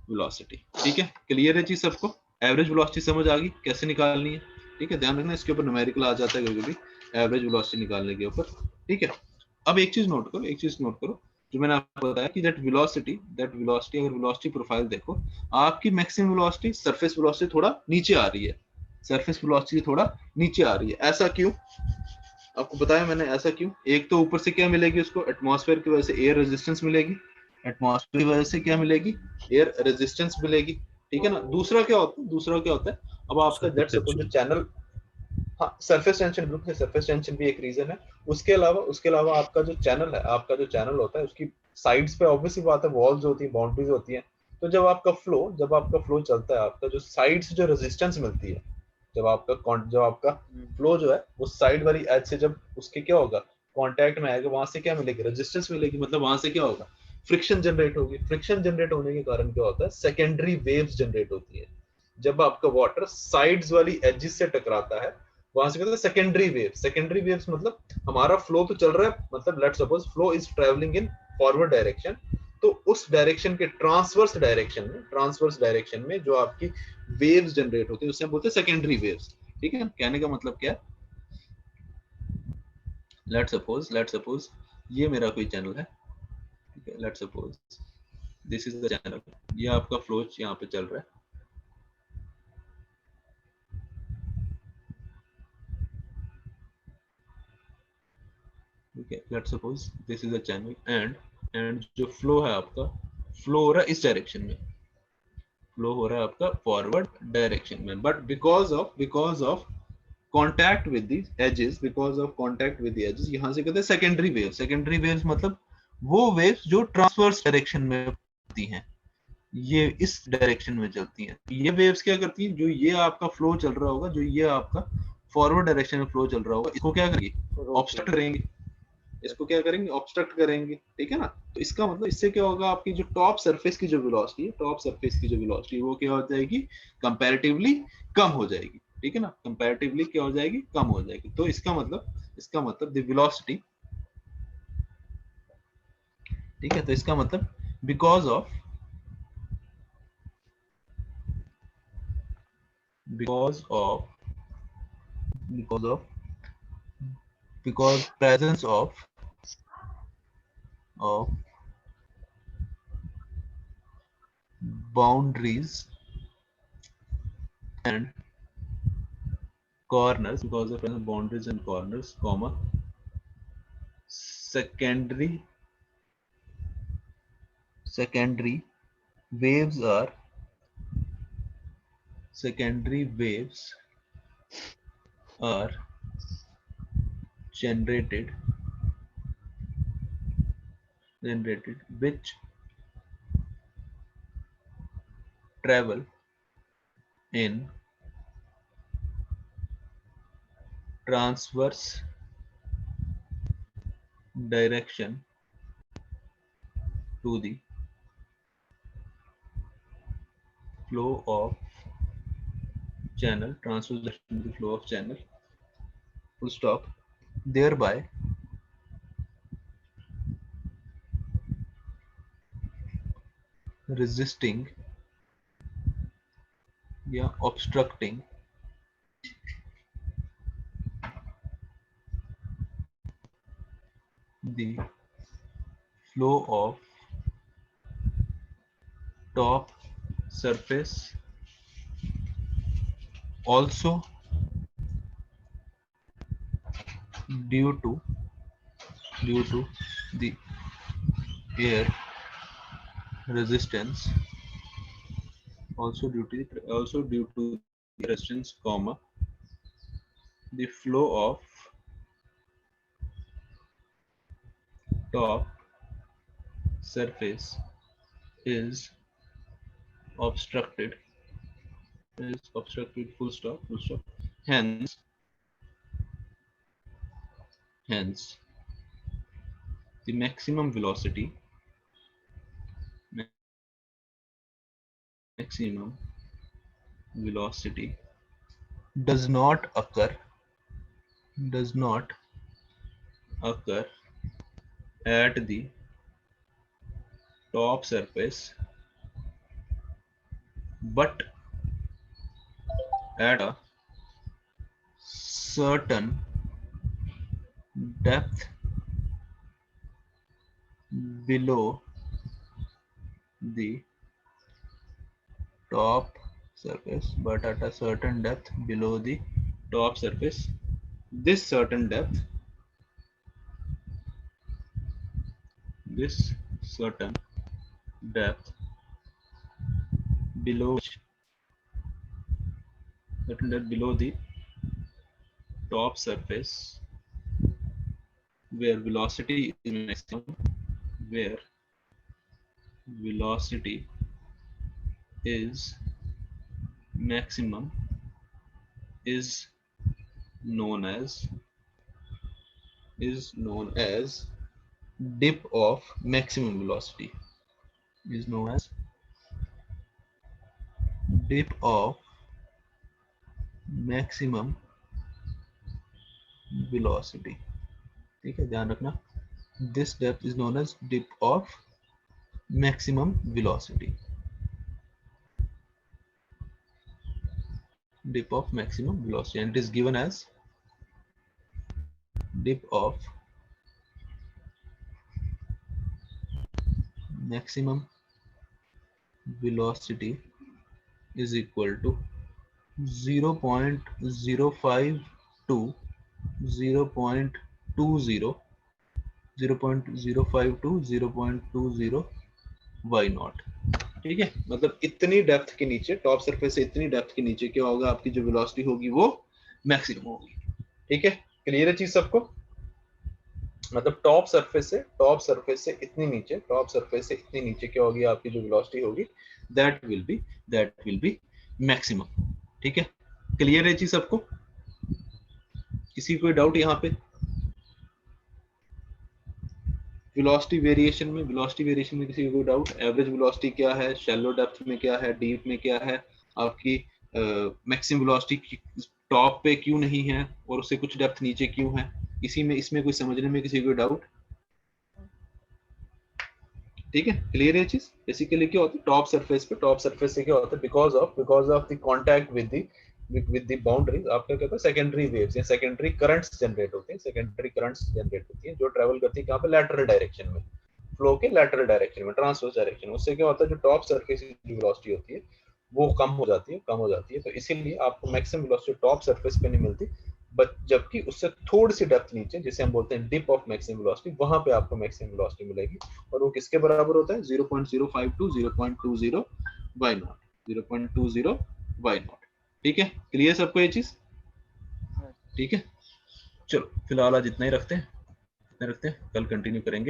A: velocity. ठीक है, क्लियर है चीज सबको? एवरेज वेलोसिटी समझ आ गई कैसे निकालनी है? ठीक है, ध्यान रखना इसके ऊपर न्यूमेरिकल आ जाता है कभी एवरेज वेलोसिटी निकालने के ऊपर। ठीक है, अब एक चीज नोट करो जो मैंने आपको बताया कि दैट वेलोसिटी अगर वेलोसिटी प्रोफाइल देखो, आपकी मैक्सिमम वेलोसिटी सरफेस वेलोसिटी थोड़ा नीचे आ रही है, ऐसा क्यों? आपको बताया मैंने ऐसा क्यों। एक तो ऊपर से क्या मिलेगी उसको, एटमॉस्फेयर की वजह से एयर रेजिस्टेंस मिलेगी, एटमॉस्फेयर की वजह से क्या मिलेगी, एयर रेजिस्टेंस मिलेगी। ठीक है ना। दूसरा क्या होता है, अब आपका दैट सपोज जो चैनल, हाँ सरफेस टेंशन, बिल्कुल सरफेस टेंशन भी एक रीजन है। उसके अलावा आपका जो चैनल होता है उसकी साइड्स पे ऑब्वियसली बात है वॉल्स होती है, बाउंड्रीज होती है। तो जब आपका फ्लो चलता है, आपका जो साइड्स जो रेजिस्टेंस मिलती है, जब आपका फ्लो जो है वो साइड वाली एज से जब उसके क्या होगा, कांटेक्ट में आएगा, वहां से क्या मिलेगी, रेजिस्टेंस मिलेगी। मतलब वहां से क्या होगा, फ्रिक्शन जनरेट होगी। फ्रिक्शन जनरेट होने के कारण क्या होता है, सेकेंडरी वेव्स जनरेट होती है। जब आपका वाटर साइड्स वाली एजेस से टकराता है, वहां से कहते हैं सेकेंडरी वेव्स मतलब हमारा फ्लो तो चल रहा है, मतलब let's suppose flow is travelling in forward direction, तो उस डायरेक्शन के ट्रांसवर्स डायरेक्शन में जो आपकी वेव्स जनरेट होती है उसे हम बोलते हैं सेकेंडरी वेव्स। ठीक है, कहने का मतलब क्या है, लेट्स सपोज ये मेरा कोई चैनल है, ठीक है, let's suppose this is the channel, ये आपका फ्लो यहाँ पे चल रहा है, Okay, let's suppose this is a channel and जो flow है आपका, flow हो रहा है इस direction में, flow हो रहा है आपका forward direction में, but because of contact with the edges, because of contact with the edges, यहाँ से कहते हैं secondary waves. Secondary waves मतलब वो waves जो transverse direction में होती हैं, ये इस डायरेक्शन में चलती हैं. ये वेव्स क्या करती हैं, जो ये आपका फ्लो चल रहा होगा, जो ये आपका फॉरवर्ड डायरेक्शन में फ्लो चल रहा होगा, इसको क्या करेंगे, ऑब्स्ट्रक्ट करेंगे. इसको क्या करेंगे, ऑब्स्ट्रक्ट करेंगे. ठीक है ना. तो इसका मतलब इससे क्या होगा, आपकी जो टॉप सरफेस की जो वेलोसिटी है, टॉप सरफेस की जो वेलोसिटी वो क्या हो जाएगी, कंपैरेटिवली कम हो जाएगी. ठीक है ना. कंपैरेटिवली क्या हो जाएगी, कम हो जाएगी. तो इसका मतलब द वेलोसिटी, ठीक है, तो इसका मतलब because of presence of boundaries and corners, because of presence of boundaries and corners, comma, secondary waves are generated which travel in transverse direction to the flow of channel, transverse direction to the flow of channel, full stop, thereby resisting या obstructing the flow of top surface, also due to the air resistance, resistance, comma, the flow of top surface is obstructed, full stop. Hence the maximum velocity does not occur at the top surface, but at a certain depth below the top surface, this certain depth below the top surface, where velocity is maximum, is known as dip of maximum velocity, ठीक है, ध्यान रखना. This depth is known as dip of maximum velocity. And it is given as dip of maximum velocity is equal to 0.05 to 0.20 0.05 to 0.20 y naught. ठीक है, मतलब इतनी डेप्थ के नीचे, टॉप सरफेस से इतनी डेप्थ के नीचे क्या होगा, आपकी जो वेलोसिटी होगी वो मैक्सिमम होगी। ठीक है, क्लियर है चीज सबको? मतलब टॉप सरफेस से इतनी नीचे, टॉप सरफेस से इतनी नीचे क्या होगी, आपकी जो वेलोसिटी होगी दैट विल बी मैक्सिमम। ठीक है, क्लियर है चीज सबको? किसी कोई डाउट यहाँ पे? वेलोसिटी वेरिएशन में किसी को कोई डाउट? एवरेज वेलोसिटी क्या है, शैलो डेप्थ में क्या है, डीप में क्या है, आपकी मैक्सिमम वेलोसिटी टॉप पे क्यों नहीं है और उससे कुछ डेप्थ नीचे क्यों है, इसमें कोई समझने में किसी को डाउट? ठीक है, क्लियर है चीज? बेसिकली क्या होता है, टॉप सरफेस से क्या होता है, because of the contact with the boundaries, आपका क्या होता है, सेकेंडरी वेव्स या सेकेंडरी करंट्स जनरेट होते हैं, जो ट्रेवल करती है कहाँ पे, लैटरल डायरेक्शन में, फ्लो के लैटरल डायरेक्शन में, ट्रांसवर्स डायरेक्शन में। उससे क्या होता है, जो टॉप सरफेस की वेलोसिटी होती है वो कम हो जाती है। तो इसीलिए आपको मैक्सिमम वेलोसिटी टॉप सरफेस पे नहीं मिलती, बट जबकि उससे थोड़ी सी डेप्थ नीचे, जिसे हम बोलते हैं डिप ऑफ मैक्सिमम वेलोसिटी, वहां पे आपको मैक्सिमम वेलोसिटी मिलेगी। और वो किसके बराबर होता है, 0.05 to 0.20 y naught, 0.20 y naught. ठीक है, क्लियर सबको ये चीज? ठीक है, चलो फिलहाल आज इतना ही रखते हैं, कल कंटिन्यू करेंगे।